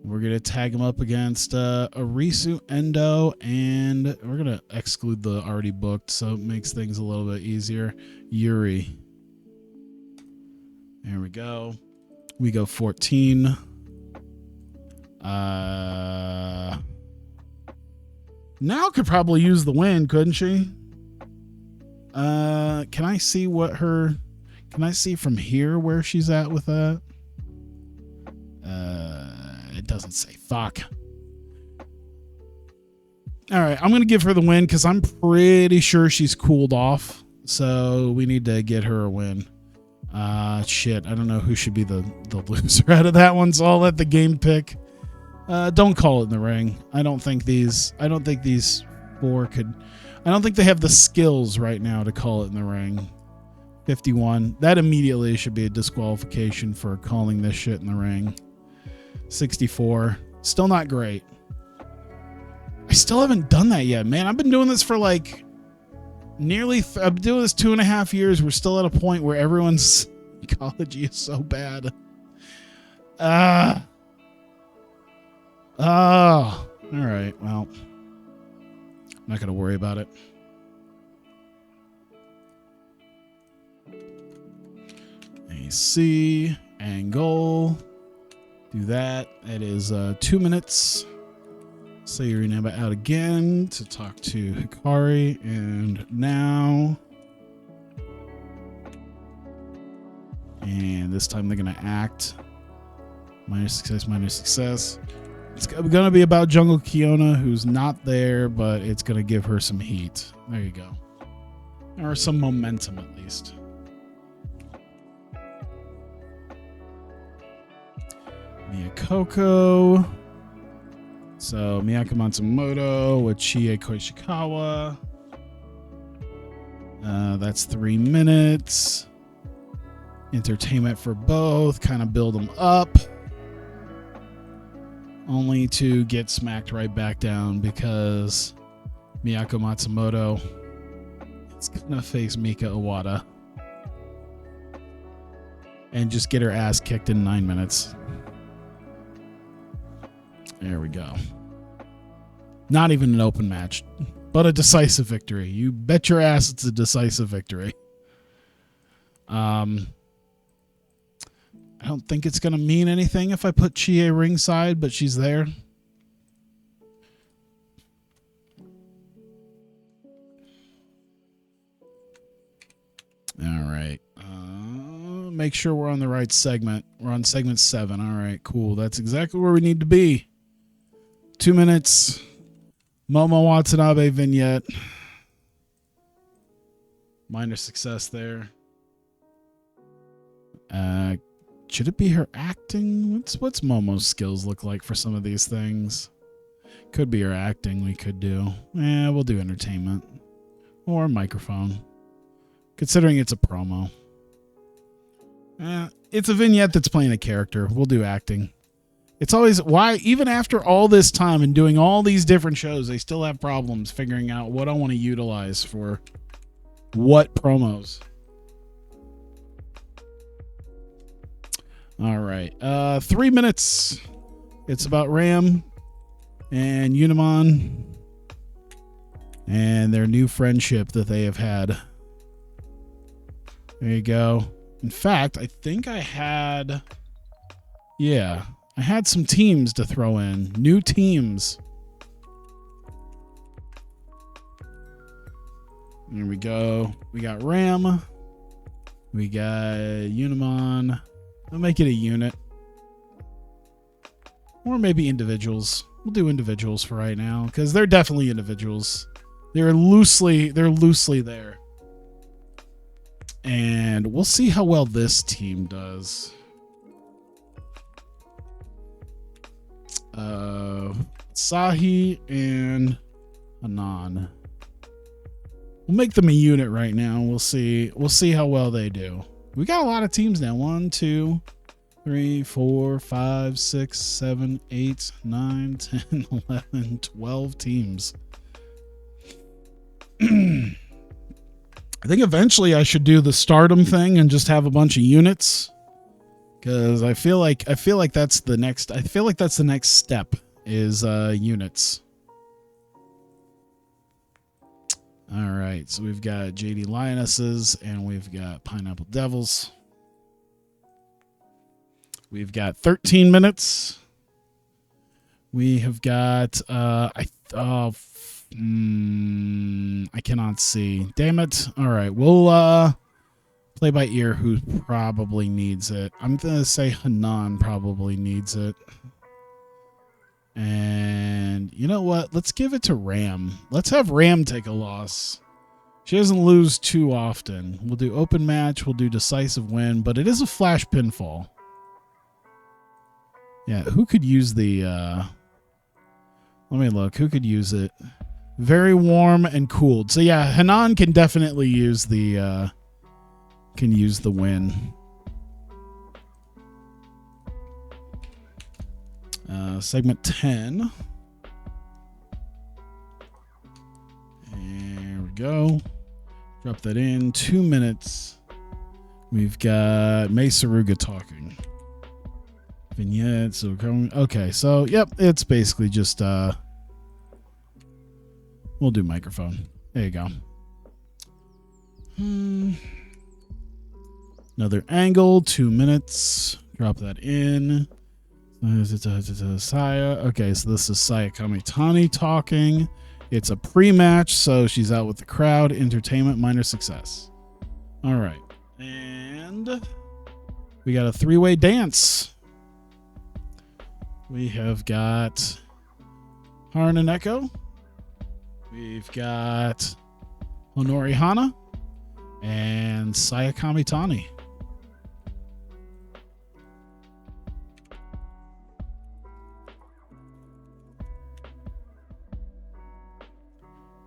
We're going to tag them up against Arisu, Endo, and we're going to exclude the already booked, so it makes things a little bit easier. Yuri. There we go. We go 14. Now could probably use the win, couldn't she? Can I see can I see from here where she's at with that? It doesn't say. Fuck. All right, I'm going to give her the win because I'm pretty sure she's cooled off. So we need to get her a win. Shit, I don't know who should be the loser out of that one, so I'll let the game pick. Don't call it in the ring. I don't think these four could. I don't think they have the skills right now to call it in the ring. 51. That immediately should be a disqualification for calling this shit in the ring. 64. Still not great. I still haven't done that yet, man. I've been doing this for like nearly... I've been doing this 2.5 years. We're still at a point where everyone's psychology is so bad. All right. Well, I'm not going to worry about it. AC, angle, do that. It is 2 minutes. Sayuri Namba out again to talk to Hikari, and now, and this time they're gonna act. Minus success. It's gonna be about Jungle Kiona, who's not there, but it's gonna give her some heat. There you go, or some momentum at least. Miyakoko. So Miyako Matsumoto with Chie Koishikawa. That's 3 minutes. Entertainment for both. Kind of build them up. Only to get smacked right back down because Miyako Matsumoto is going to face Mika Iwata. And just get her ass kicked in 9 minutes. There we go. Not even an open match, but a decisive victory. You bet your ass it's a decisive victory. I don't think it's going to mean anything if I put Chie ringside, but she's there. Make sure we're on the right segment. We're on segment 7. All right, cool. That's exactly where we need to be. 2 minutes. Momo Watanabe vignette. Minor success there. Should it be her acting? What's Momo's skills look like for some of these things? Could be her acting we could do. We'll do entertainment. Or microphone. Considering it's a promo. It's a vignette that's playing a character. We'll do acting. It's always why, even after all this time and doing all these different shows, they still have problems figuring out what I want to utilize for what promos. All right. 3 minutes. It's about Ram and Unimon and their new friendship that they have had. There you go. In fact, I think I had some teams to throw in. New teams. There we go. We got Ram. We got Unimon. I'll make it a unit. Or maybe individuals. We'll do individuals for right now, because they're definitely individuals. They're loosely there. And we'll see how well this team does. Sahi and Anan. We'll make them a unit right now. We'll see how well they do. We got a lot of teams now. 1, 2, 3, 4, 5, 6, 7, 8, 9, 10, 11, 12 teams. I think eventually I should do the stardom thing and just have a bunch of units, because I feel like that's the next. I feel like that's the next step is units. All right, so we've got JD Lionesses and we've got Pineapple Devils. We've got 13 minutes. We have got I cannot see. Damn it. All right, we'll play by ear who probably needs it. I'm going to say Hanan probably needs it. And you know what? Let's give it to Ram. Let's have Ram take a loss. She doesn't lose too often. We'll do open match. We'll do decisive win, but it is a flash pinfall. Yeah, who could use the... let me look. Who could use it? Very warm and cooled. So yeah, Hanan can definitely use the win. Segment 10. There we go. Drop that in. 2 minutes. We've got Mesaruga talking. Vignettes. Okay, so yep, it's basically just we'll do microphone. There you go. Another angle. 2 minutes. Drop that in. Saya. Okay, so this is Saya Kamitani talking. It's a pre-match, so she's out with the crowd. Entertainment, minor success. All right. And we got a 3-way dance. We have got Haran and Echo. We've got Honori Hana and Saya Kamitani.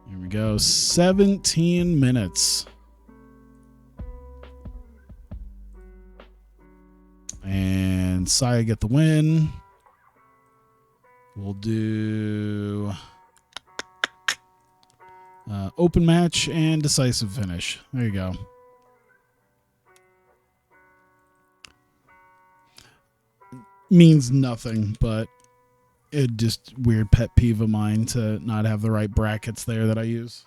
Here we go. 17 minutes. And Saya get the win. We'll do open match and decisive finish. There you go. Means nothing, but it just weird pet peeve of mine to not have the right brackets there that I use.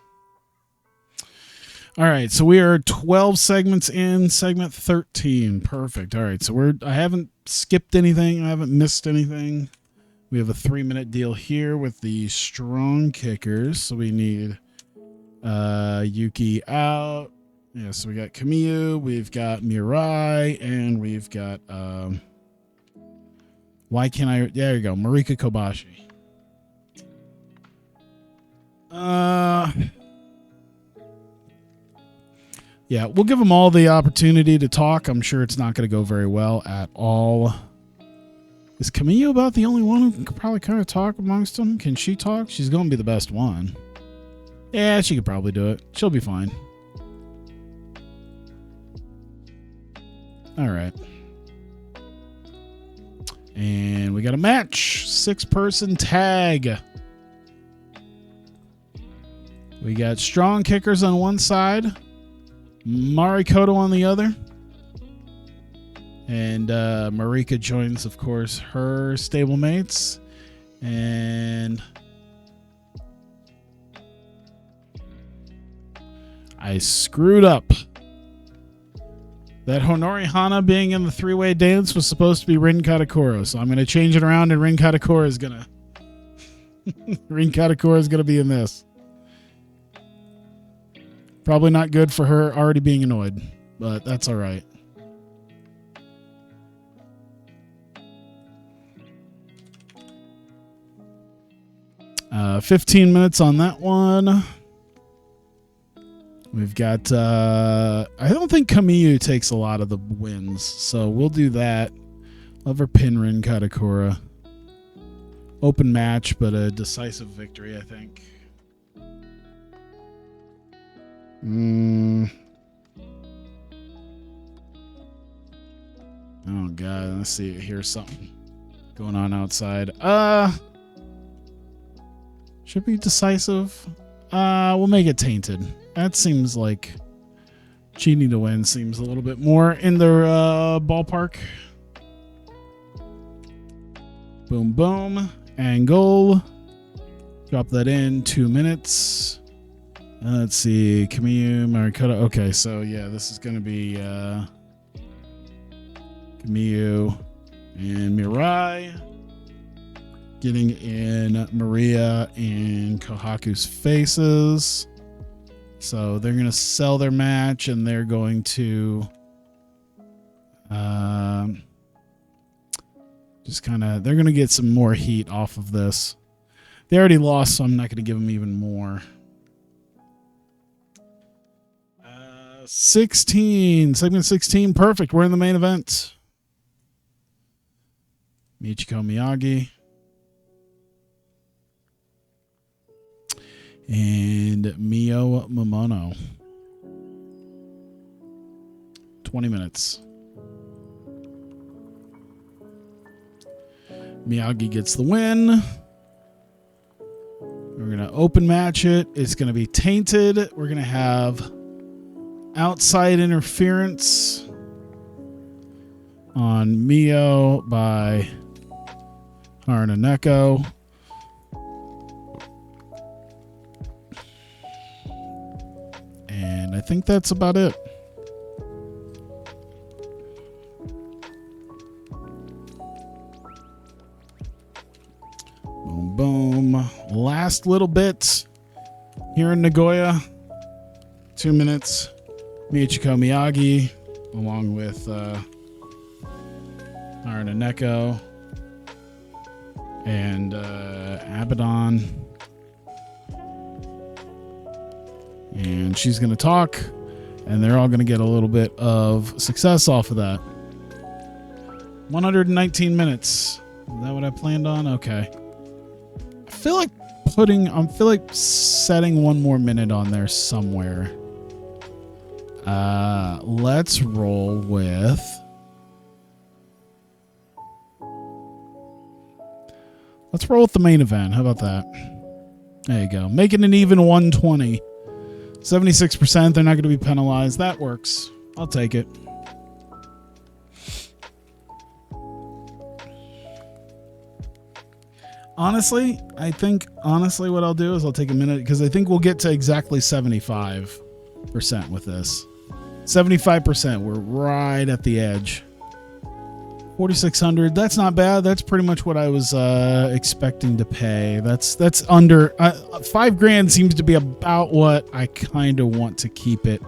All right, so we are 12 segments in, segment 13. Perfect. All right, so I haven't skipped anything. I haven't missed anything. We have a 3-minute deal here with the strong kickers. So we need Yuki out Yeah, so we got Camille, we've got Mirai, and we've got why can't I? There you go, Marika Kobashi. Yeah, we'll give them all the opportunity to talk. I'm sure it's not going to go very well at all. Is Camille about the only one who can probably kind of talk amongst them? Can she talk? She's going to be the best one. Yeah, she could probably do it. She'll be fine. All right. And we got a match. 6-person tag. We got strong kickers on one side. Marikoto on the other. And Marika joins, of course, her stablemates. And I screwed up. That Honori Hana being in the three-way dance was supposed to be Rin Katakura, so I'm going to change it around, and Rin Katakura is going to Rin Katakura is going to be in this. Probably not good for her already being annoyed, but that's all right. Uh, 15 minutes on that one. We've got, I don't think Kamiyu takes a lot of the wins, so we'll do that. Love her pin Rin Katakura. Open match, but a decisive victory, I think. Oh, God, let's see. Here's something going on outside. Should be decisive. We'll make it tainted. That seems like cheating to win seems a little bit more in their ballpark. Boom, boom. Angle. Drop that in. 2 minutes. Let's see. Kamiyu, Marikoto. Okay, so yeah, this is going to be Kamiyu and Mirai getting in Maria and Kohaku's faces. So they're going to sell their match, and they're going to just kind of, they're going to get some more heat off of this. They already lost, so I'm not going to give them even more. segment 16, perfect. We're in the main event. Michiko Miyagi and Mio Momono. 20 minutes. Miyagi gets the win. We're going to open match it. It's going to be tainted. We're going to have outside interference on Mio by Haraneko. And I think that's about it. Boom, boom. Last little bit here in Nagoya. 2 minutes. Michiko Miyagi along with Haraneko and Abaddon. And she's going to talk, and they're all going to get a little bit of success off of that. 119 minutes. Is that what I planned on? Okay. I feel like setting one more minute on there somewhere. Let's roll with the main event. How about that? There you go. Make it an even 120. 76%. They're not going to be penalized. That works. I'll take it. Honestly, what I'll do is I'll take a minute because I think we'll get to exactly 75% with this. 75%. We're right at the edge. 4,600. That's not bad. That's pretty much what I was expecting to pay. That's under $5,000 seems to be about what I kind of want to keep it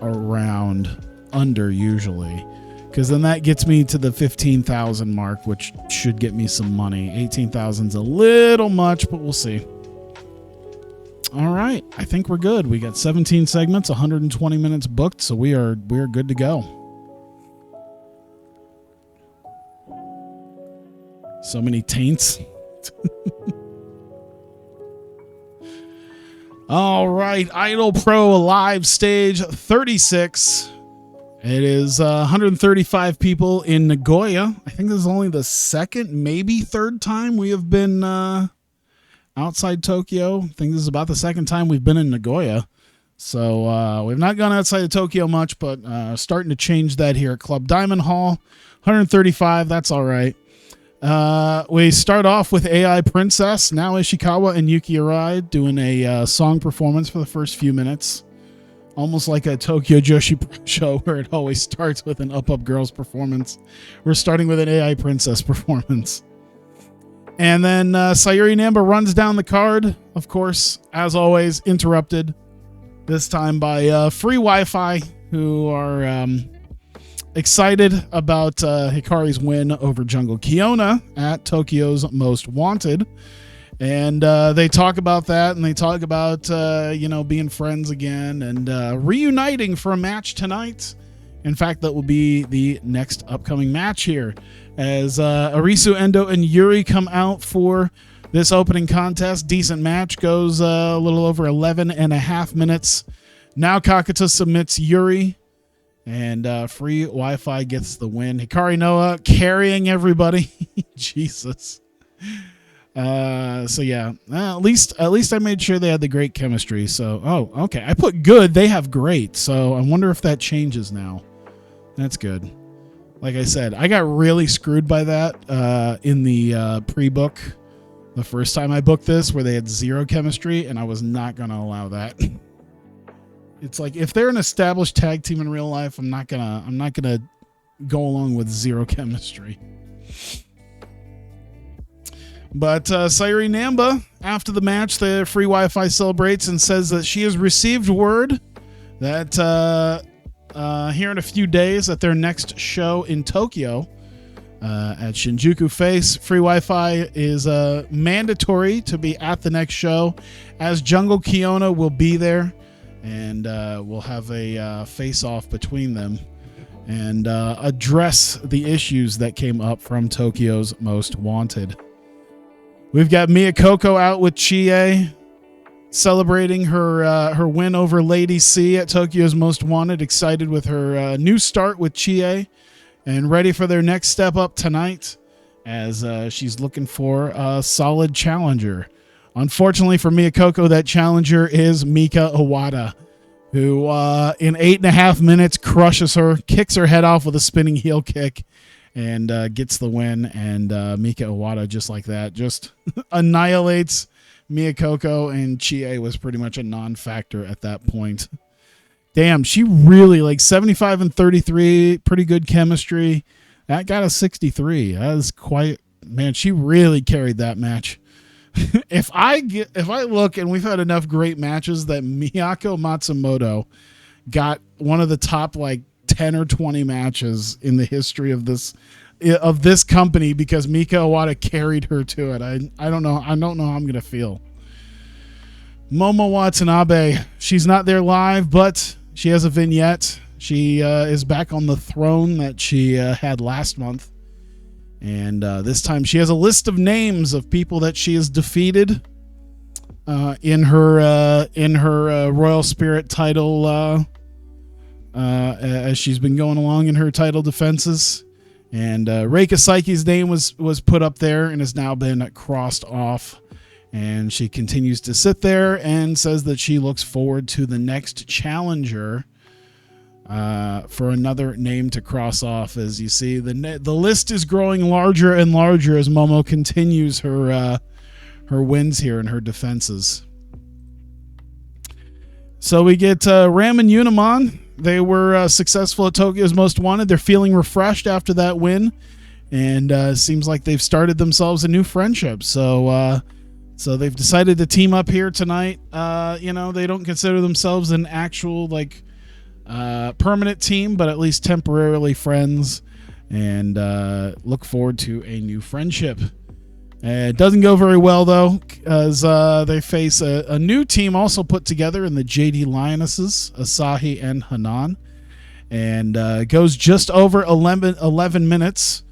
around under usually, because then that gets me to the 15,000 mark, which should get me some money. 18,000's a little much, but we'll see. All right, I think we're good. We got 17 segments, 120 minutes booked, so we are good to go. So many taints. All right, IdolPro live stage 36. It is 135 people in Nagoya. I think this is only the second, maybe third time we have been outside Tokyo. I think this is about the second time we've been in Nagoya. So we've not gone outside of Tokyo much, but starting to change that here at Club Diamond Hall. 135, that's all right. We start off with AI Princess, Nao Ishikawa and Yuki Arai doing a song performance for the first few minutes. Almost like a Tokyo Joshi show where it always starts with an Up Girls performance. We're starting with an AI Princess performance. And then Sayuri Namba runs down the card, of course, as always, interrupted. This time by Free Wi-Fi, who are excited about Hikari's win over Jungle Kiona at Tokyo's Most Wanted. And they talk about that, and they talk about, being friends again and reuniting for a match tonight. In fact, that will be the next upcoming match here as Arisu, Endo, and Yuri come out for this opening contest. Decent match, goes a little over 11 and a half minutes. Now Kakuta submits Yuri, and Free Wi-Fi gets the win. Hikari Noa carrying everybody. Jesus. So yeah, at least I made sure they had the great chemistry. So, okay. I put good. They have great. So I wonder if that changes now. That's good. Like I said, I got really screwed by that in the pre-book the first time I booked this, where they had zero chemistry, and I was not going to allow that. It's like, if they're an established tag team in real life, I'm not gonna go along with zero chemistry. But Sayuri Namba, after the match, the Free Wi-Fi celebrates and says that she has received word that here in a few days at their next show in Tokyo at Shinjuku Face, Free Wi-Fi is mandatory to be at the next show, as Jungle Kiona will be there, and we'll have a face-off between them and address the issues that came up from Tokyo's Most Wanted. We've got Miyakoko out with Chie, celebrating her win over Lady C at Tokyo's Most Wanted. Excited with her new start with Chie, and ready for their next step up tonight, as she's looking for a solid challenger. Unfortunately for Miyakoko, that challenger is Mika Iwata, who in 8.5 minutes crushes her, kicks her head off with a spinning heel kick, and gets the win. And Mika Iwata, just like that, just annihilates Miyakoko, and Chie was pretty much a non-factor at that point. Damn, she really, like, 75 and 33, pretty good chemistry. That got a 63. That is quite, man, she really carried that match. If I look, and we've had enough great matches, that Miyako Matsumoto got one of the top, like, 10 or 20 matches in the history of this company, because Mika Iwata carried her to it. I don't know how I'm gonna feel. Momo Watanabe, she's not there live, but she has a vignette. She is back on the throne that she had last month, and this time she has a list of names of people that she has defeated in her Royal Spirit title. As she's been going along in her title defenses, and Reika Saiki's name was put up there and has now been crossed off, and she continues to sit there and says that she looks forward to the next challenger for another name to cross off. As you see, the list is growing larger and larger as Momo continues her wins here and her defenses. So we get Ram and Unimon. They were successful at Tokyo's Most Wanted. They're feeling refreshed after that win, and seems like they've started themselves a new friendship. So they've decided to team up here tonight. They don't consider themselves an actual, like, permanent team, but at least temporarily friends, and look forward to a new friendship. It doesn't go very well, though, as they face a new team also put together in the JD Lionesses, Asahi and Hanan. And it goes just over 11 minutes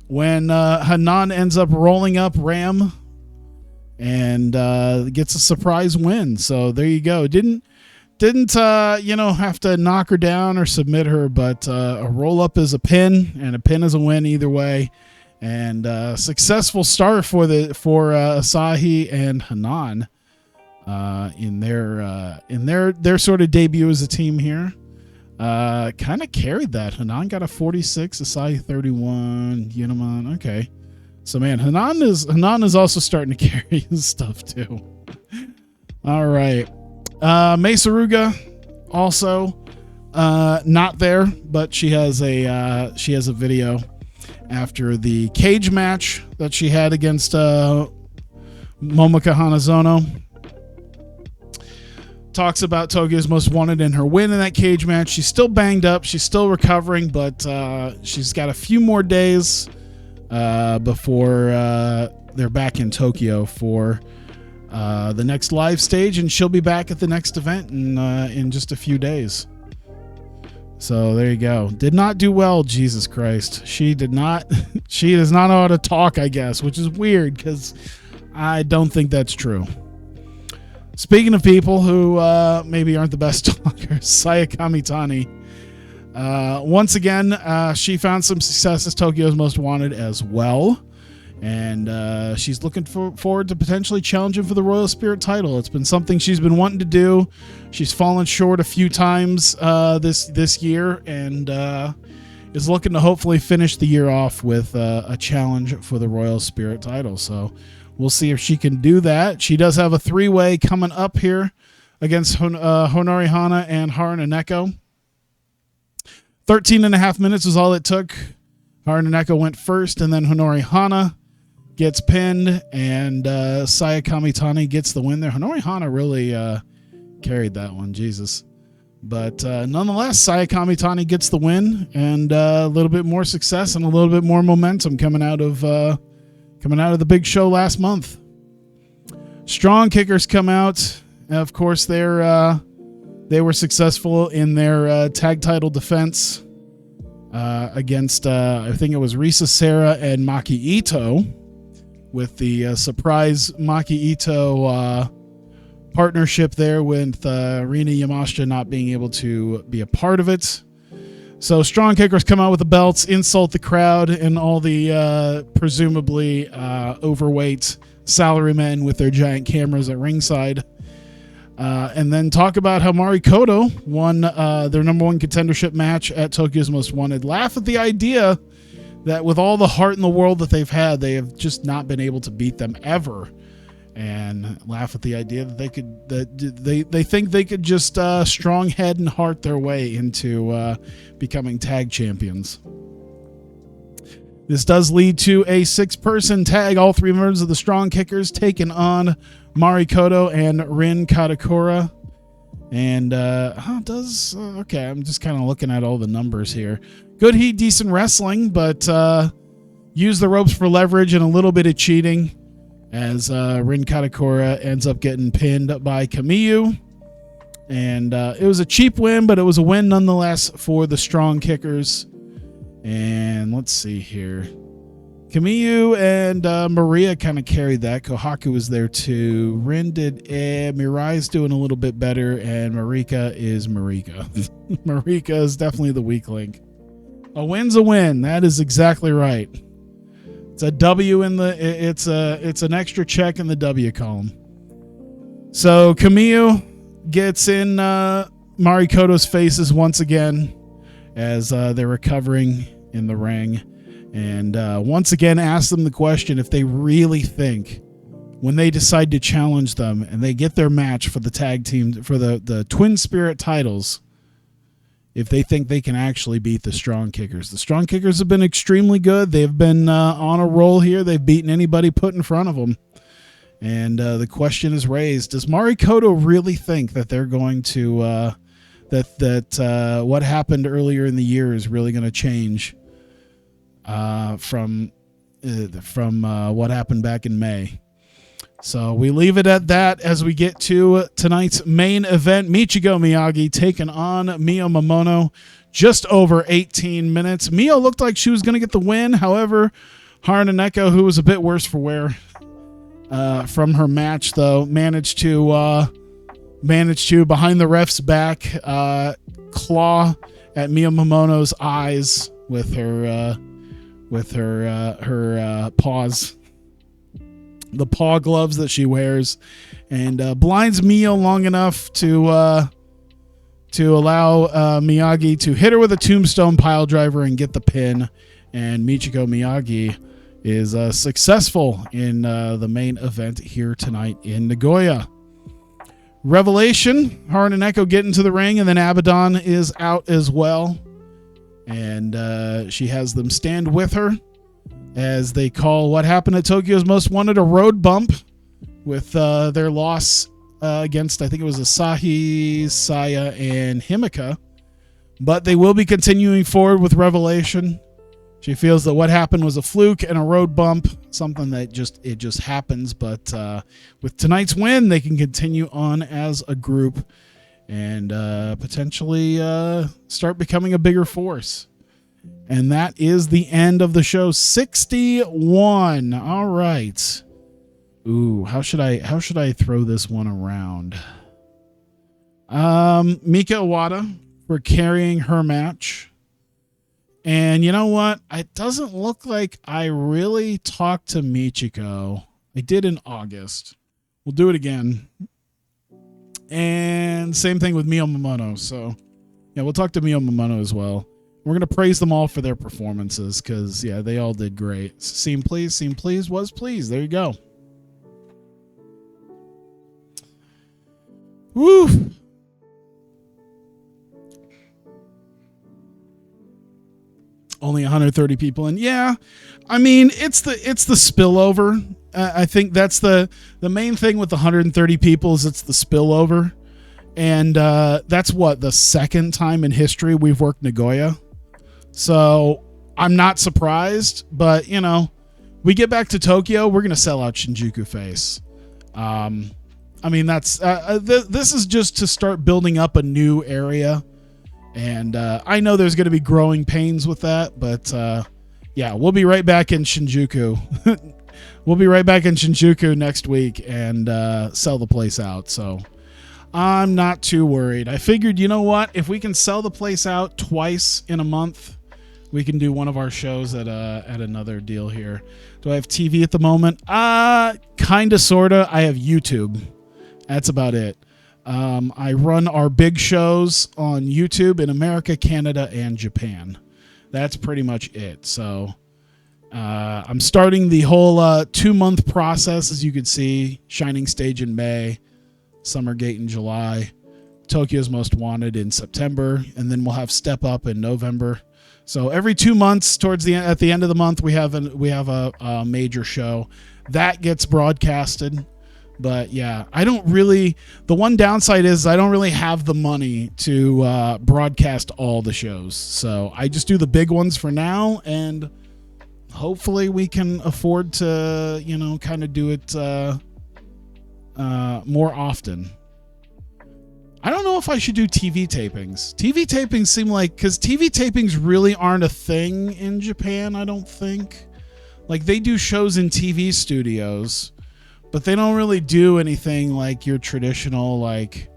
when Hanan ends up rolling up Ram and gets a surprise win. So there you go. Didn't have to knock her down or submit her, but a roll up is a pin, and a pin is a win either way. And successful start for Asahi and Hanan in their sort of debut as a team here. Kind of carried that. Hanan got a 46, Asahi 31, Yunaman. Okay, so man, Hanan is also starting to carry his stuff too. All right, Mesaruga also not there, but she has a video after the cage match that she had against Momoko Hanazono. Talks about Tokyo's Most Wanted and her win in that cage match. She's still banged up. She's still recovering, but she's got a few more days before they're back in Tokyo for the next live stage, and she'll be back at the next event in just a few days. So there you go. Did not do well, Jesus Christ. She does not know how to talk, I guess, which is weird because I don't think that's true. Speaking of people who maybe aren't the best talkers, Sayakami Tani. Once again, she found some success as Tokyo's Most Wanted as well. And she's looking forward to potentially challenging for the Royal Spirit title. It's been something she's been wanting to do. She's fallen short a few times this year, and is looking to hopefully finish the year off with a challenge for the Royal Spirit title. So we'll see if she can do that. She does have a 3-way coming up here against Honori Hana and Haruna Neko. 13.5 minutes was all it took. Haruna Neko went first, and then Honori Hana gets pinned, and Sayakami Tani gets the win there. Honori Hana really carried that one, Jesus. But nonetheless, Sayakami Tani gets the win, and a little bit more success and a little bit more momentum coming out of the big show last month. Strong Kickers come out. Of course, they were successful in their tag title defense against I think it was Risa Sera and Maki Ito, with the surprise Maki Ito partnership there with Rina Yamashita not being able to be a part of it. So Strong Kickers come out with the belts, insult the crowd and all the presumably overweight salarymen with their giant cameras at ringside. And then talk about how Mari Koto won their number one contendership match at Tokyo's Most Wanted. Laugh at the idea that with all the heart in the world that they've had, they have just not been able to beat them ever. And laugh at the idea that they think they could just strong head and heart their way into becoming tag champions. This does lead to a 6-person tag. All 3 members of the Strong Kickers taking on Mari Koto and Rin Katakura. And okay, I'm just kind of looking at all the numbers here. Good heat, decent wrestling, but use the ropes for leverage and a little bit of cheating, as Rin Katakura ends up getting pinned by Kamiyu. And it was a cheap win, but it was a win nonetheless for the Strong Kickers. And let's see here. Kamiyu and Maria kind of carried that. Kohaku was there too. Rin did Mirai's doing a little bit better, and Marika is Marika. Marika is definitely the weak link. A win's a win. That is exactly right. It's a W in the it's an extra check in the W column. So Kamiyu gets in Mari Koto's faces once again as they're recovering in the ring, and once again ask them the question if they really think, when they decide to challenge them and they get their match for the tag team for the Twin Spirit titles, if they think they can actually beat the Strong Kickers. The Strong Kickers have been extremely good. They've been on a roll here. They've beaten anybody put in front of them. And the question is raised, does Mari Koto really think that they're going to that what happened earlier in the year is really going to change from what happened back in May. So we leave it at that as we get to tonight's main event. Michigo Miyagi taking on Mio Momono. Just over 18 minutes. Mio looked like she was going to get the win. However, Haraneko, who was a bit worse for wear from her match, though, managed to behind the ref's back claw at Mio Momono's eyes with her paws. The paw gloves that she wears, and blinds Mio long enough to allow Miyagi to hit her with a tombstone pile driver and get the pin. And Michiko Miyagi is successful in the main event here tonight in Nagoya. Revelation, Haran and Echo get into the ring, and then Abaddon is out as well. And she has them stand with her as they call what happened at Tokyo's Most Wanted a road bump with their loss against, I think it was Asahi, Saya, and Himika. But they will be continuing forward with Revelation. She feels that what happened was a fluke and a road bump, something that just happens. But with tonight's win, they can continue on as a group and potentially start becoming a bigger force. And that is the end of the show. 61. All right. Ooh, how should I throw this one around? Mika Iwata for carrying her match. And you know what? It doesn't look like I really talked to Michiko. I did in August. We'll do it again. And same thing with Mio Momono. So yeah, we'll talk to Mio Momono as well. We're going to praise them all for their performances because, yeah, they all did great. Seem pleased, was pleased. There you go. Woo! Only 130 people. And yeah, I mean, it's the spillover. I think that's the main thing with the 130 people is it's the spillover. And that's what, the second time in history we've worked Nagoya. So I'm not surprised, but you know, we get back to Tokyo, we're going to sell out Shinjuku Face. I mean, that's this is just to start building up a new area. And I know there's going to be growing pains with that, but yeah, we'll be right back in Shinjuku. We'll be right back in Shinjuku next week and sell the place out. So I'm not too worried. I figured, you know what? If we can sell the place out twice in a month, we can do one of our shows at another deal here. Do I have TV at the moment? Kind of, sort of. I have YouTube. That's about it. I run our big shows on YouTube in America, Canada, and Japan. That's pretty much it. So I'm starting the whole 2-month process, as you can see. Shining Stage in May, Summer Gate in July, Tokyo's Most Wanted in September, and then we'll have Step Up in November. So every 2 months, at the end of the month, we have a major show that gets broadcasted. But yeah, the one downside is I don't really have the money to broadcast all the shows. So I just do the big ones for now, and hopefully we can afford to, you know, kind of do it more often. I don't know if I should do TV tapings. TV tapings seem like, because TV tapings really aren't a thing in Japan, I don't think. Like, they do shows in TV studios, but they don't really do anything like your traditional, like,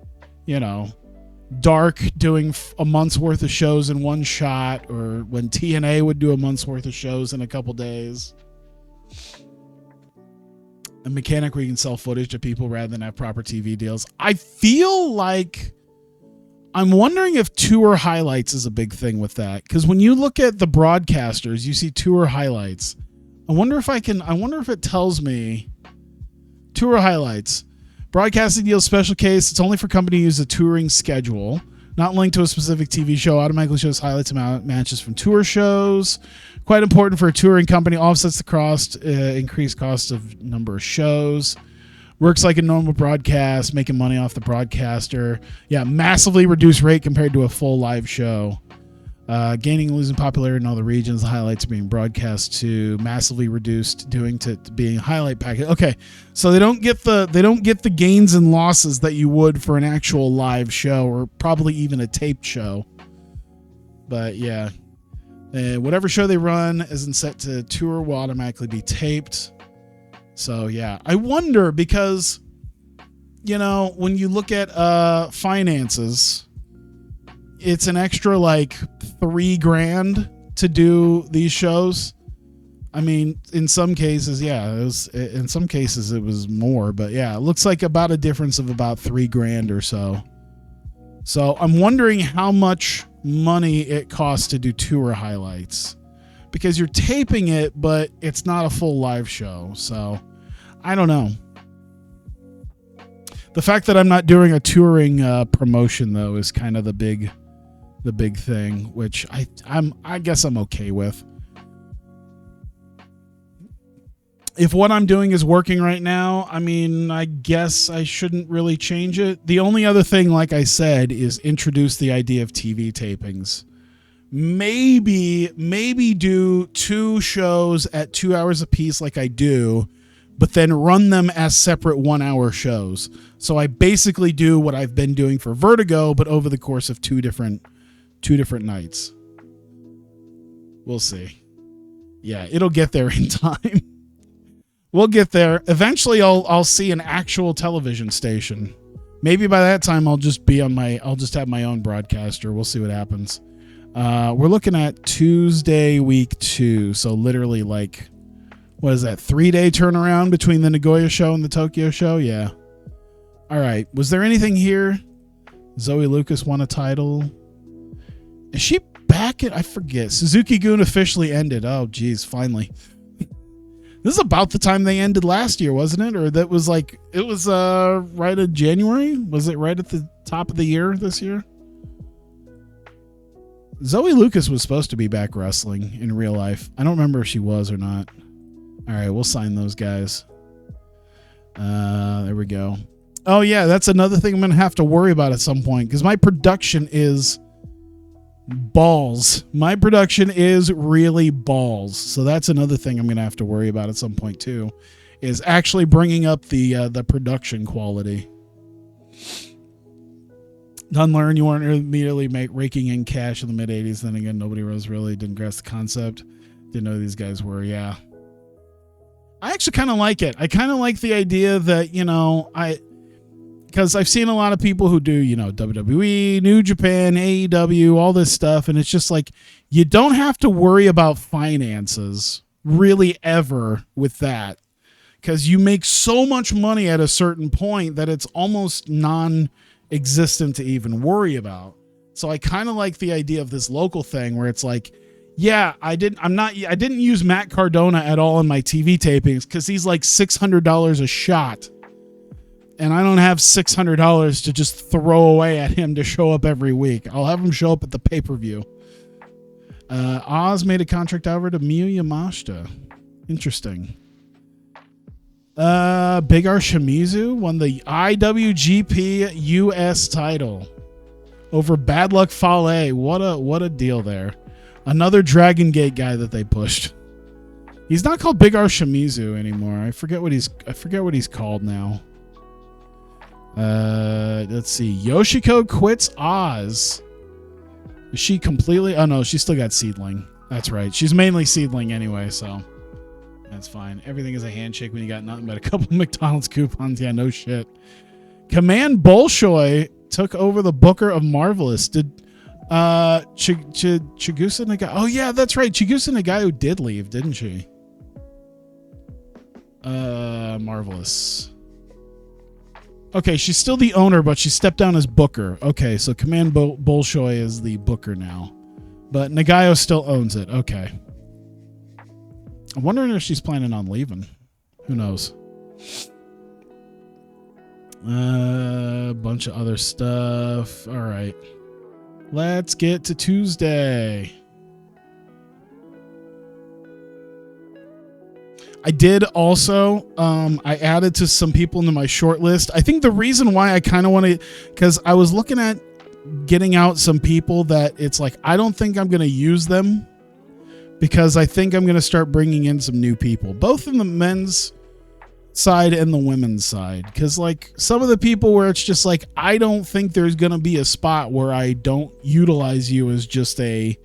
you know, Dark doing a month's worth of shows in one shot, or when TNA would do a month's worth of shows in a couple days. A mechanic where you can sell footage to people rather than have proper TV deals. I feel like I'm wondering if tour highlights is a big thing with that. Because when you look at the broadcasters, you see tour highlights. I wonder if it tells me tour highlights. Broadcasting deal special case. It's only for company to use a touring schedule. Not linked to a specific TV show. Automatically shows highlights and matches from tour shows. Quite important for a touring company. Offsets the cost, increased cost of number of shows. Works like a normal broadcast, making money off the broadcaster. Yeah, massively reduced rate compared to a full live show. Gaining and losing popularity in all the regions. The highlights are being broadcast to massively reduced, doing to being a highlight package. Okay, so they don't get the gains and losses that you would for an actual live show or probably even a taped show. But yeah, whatever show they run isn't set to tour will automatically be taped. So yeah, I wonder because, you know, when you look at finances, it's an extra like $3,000 to do these shows. I mean, in some cases, yeah, in some cases it was more, but yeah, it looks like about a difference of about $3,000 or so. So I'm wondering how much money it costs to do tour highlights, because you're taping it, but it's not a full live show. So I don't know. The fact that I'm not doing a touring promotion though is kind of the big thing, which I guess I'm okay with. If what I'm doing is working right now, I mean, I guess I shouldn't really change it. The only other thing, like I said, is introduce the idea of TV tapings. Maybe do 2 shows at 2 hours apiece like I do, but then run them as separate 1-hour shows. So I basically do what I've been doing for Vertigo, but over the course of two different nights. We'll see. Yeah, it'll get there in time. We'll get there. Eventually I'll see an actual television station. Maybe by that time I'll just have my own broadcaster. We'll see what happens. We're looking at Tuesday, week 2. So literally like, what is that, 3-day turnaround between the Nagoya show and the Tokyo show? Yeah. All right. Was there anything here? Zoe Lucas won a title. Is she back at, I forget. Suzuki-gun officially ended. Oh, geez, finally. This is about the time they ended last year, wasn't it? Or that was like, it was right in January? Was it right at the top of the year this year? Zoe Lucas was supposed to be back wrestling in real life. I don't remember if she was or not. All right, we'll sign those guys. There we go. Oh, yeah, that's another thing I'm going to have to worry about at some point, because my production is balls. My production is really balls. So that's another thing I'm going to have to worry about at some point, too, is actually bringing up the production quality. Unlearn, you weren't immediately raking in cash in the mid-'80s. Then again, nobody didn't grasp the concept. Didn't know who these guys were. Yeah. I actually kind of like it. I kind of like the idea that, you know, because I've seen a lot of people who do, you know, WWE, New Japan, AEW, all this stuff. And it's just like, you don't have to worry about finances really ever with that, because you make so much money at a certain point that it's almost non-existent to even worry about. So I kind of like the idea of this local thing where it's like, yeah, I didn't use Matt Cardona at all in my TV tapings because he's like $600 a shot. And I don't have $600 to just throw away at him to show up every week. I'll have him show up at the pay-per-view. Oz made a contract over to Miyu Yamashita. Interesting. Big R Shimizu won the IWGP US title over Bad Luck Fale. What a deal there. Another Dragon Gate guy that they pushed. He's not called Big R Shimizu anymore. I forget what he's called now. Let's see. Yoshiko quits Oz. Is she completely? Oh no, she's still got Seedling. That's right. She's mainly Seedling anyway, so that's fine. Everything is a handshake when you got nothing but a couple McDonald's coupons. Yeah, no shit. Command Bolshoi took over the Booker of Marvelous. Did Chigusa Nagayo? Oh yeah, that's right. Chigusa Nagayo did leave, didn't she? Marvelous. Okay, she's still the owner, but she stepped down as Booker. Okay, so Command Bolshoi is the Booker now. But Nagayo still owns it. Okay. I'm wondering if she's planning on leaving. Who knows? A bunch of other stuff. All right. Let's get to Tuesday. I did also, I added to some people into my short list. I think the reason why I kind of want to, because I was looking at getting out some people that it's like, I don't think I'm going to use them, because I think I'm going to start bringing in some new people, both in the men's side and the women's side. Because like some of the people where it's just like, I don't think there's going to be a spot where I don't utilize you as just a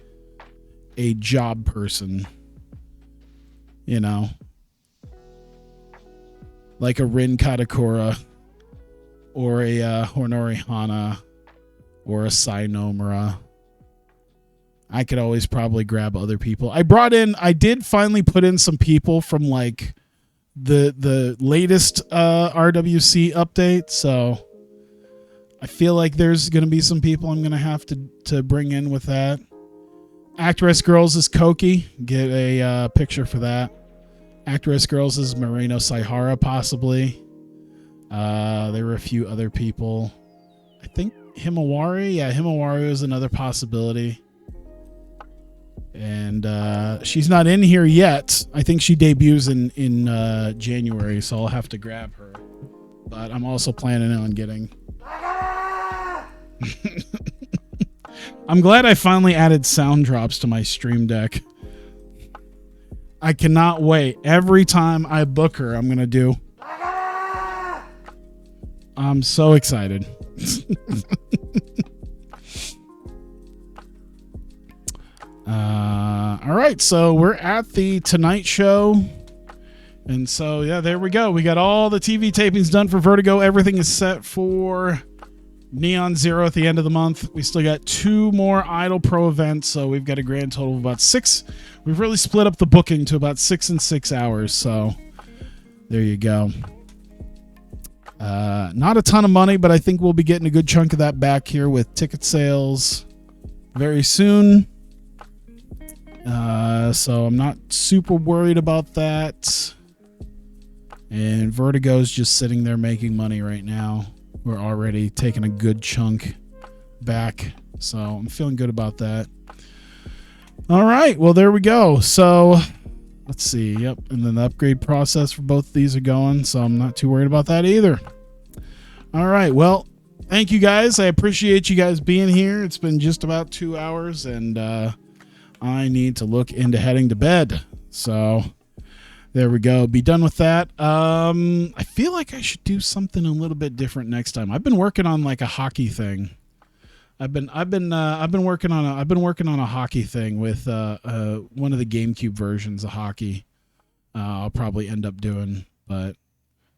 job person, you know, like a Rin Katakura or a Honori Hana or a Sai Nomura. I could always probably grab other people. I did finally put in some people from like the latest RWC update, so I feel like there's going to be some people I'm going to have to bring in with that. Actress Girls is Koki. Get a picture for that. Actress Girls is Moreno Saihara, possibly. There were a few other people. I think Himawari. Yeah, Himawari is another possibility. And she's not in here yet. I think she debuts in January, so I'll have to grab her. But I'm also planning on getting... I'm glad I finally added sound drops to my stream deck. I cannot wait. Every time I book her, I'm going to do... I'm so excited. All right, so we're at the Tonight Show. And so, yeah, there we go. We got all the TV tapings done for Vertigo. Everything is set for Neon Zero at the end of the month. We still got 2 more IdolPro events, so we've got a grand total of about 6. We've really split up the booking to about 6 and 6 hours, so there you go. Not a ton of money, but I think we'll be getting a good chunk of that back here with ticket sales very soon. So I'm not super worried about that. And Vertigo's just sitting there making money right now. We're already taking a good chunk back, so I'm feeling good about that. All right, well, there we go. So let's see. Yep, and then the upgrade process for both of these are going, so I'm not too worried about that either. All right, well, thank you guys. I appreciate you guys being here. It's been just about 2 hours, and I need to look into heading to bed. So there we go. Be done with that. I feel like I should do something a little bit different next time. I've been working on like a hockey thing. I've been working on a hockey thing with one of the GameCube versions of hockey. I'll probably end up doing, but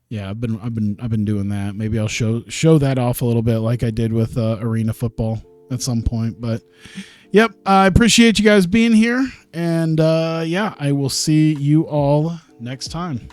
yeah, I've been doing that. Maybe I'll show that off a little bit like I did with arena football at some point. But yep, I appreciate you guys being here, and yeah, I will see you all next time.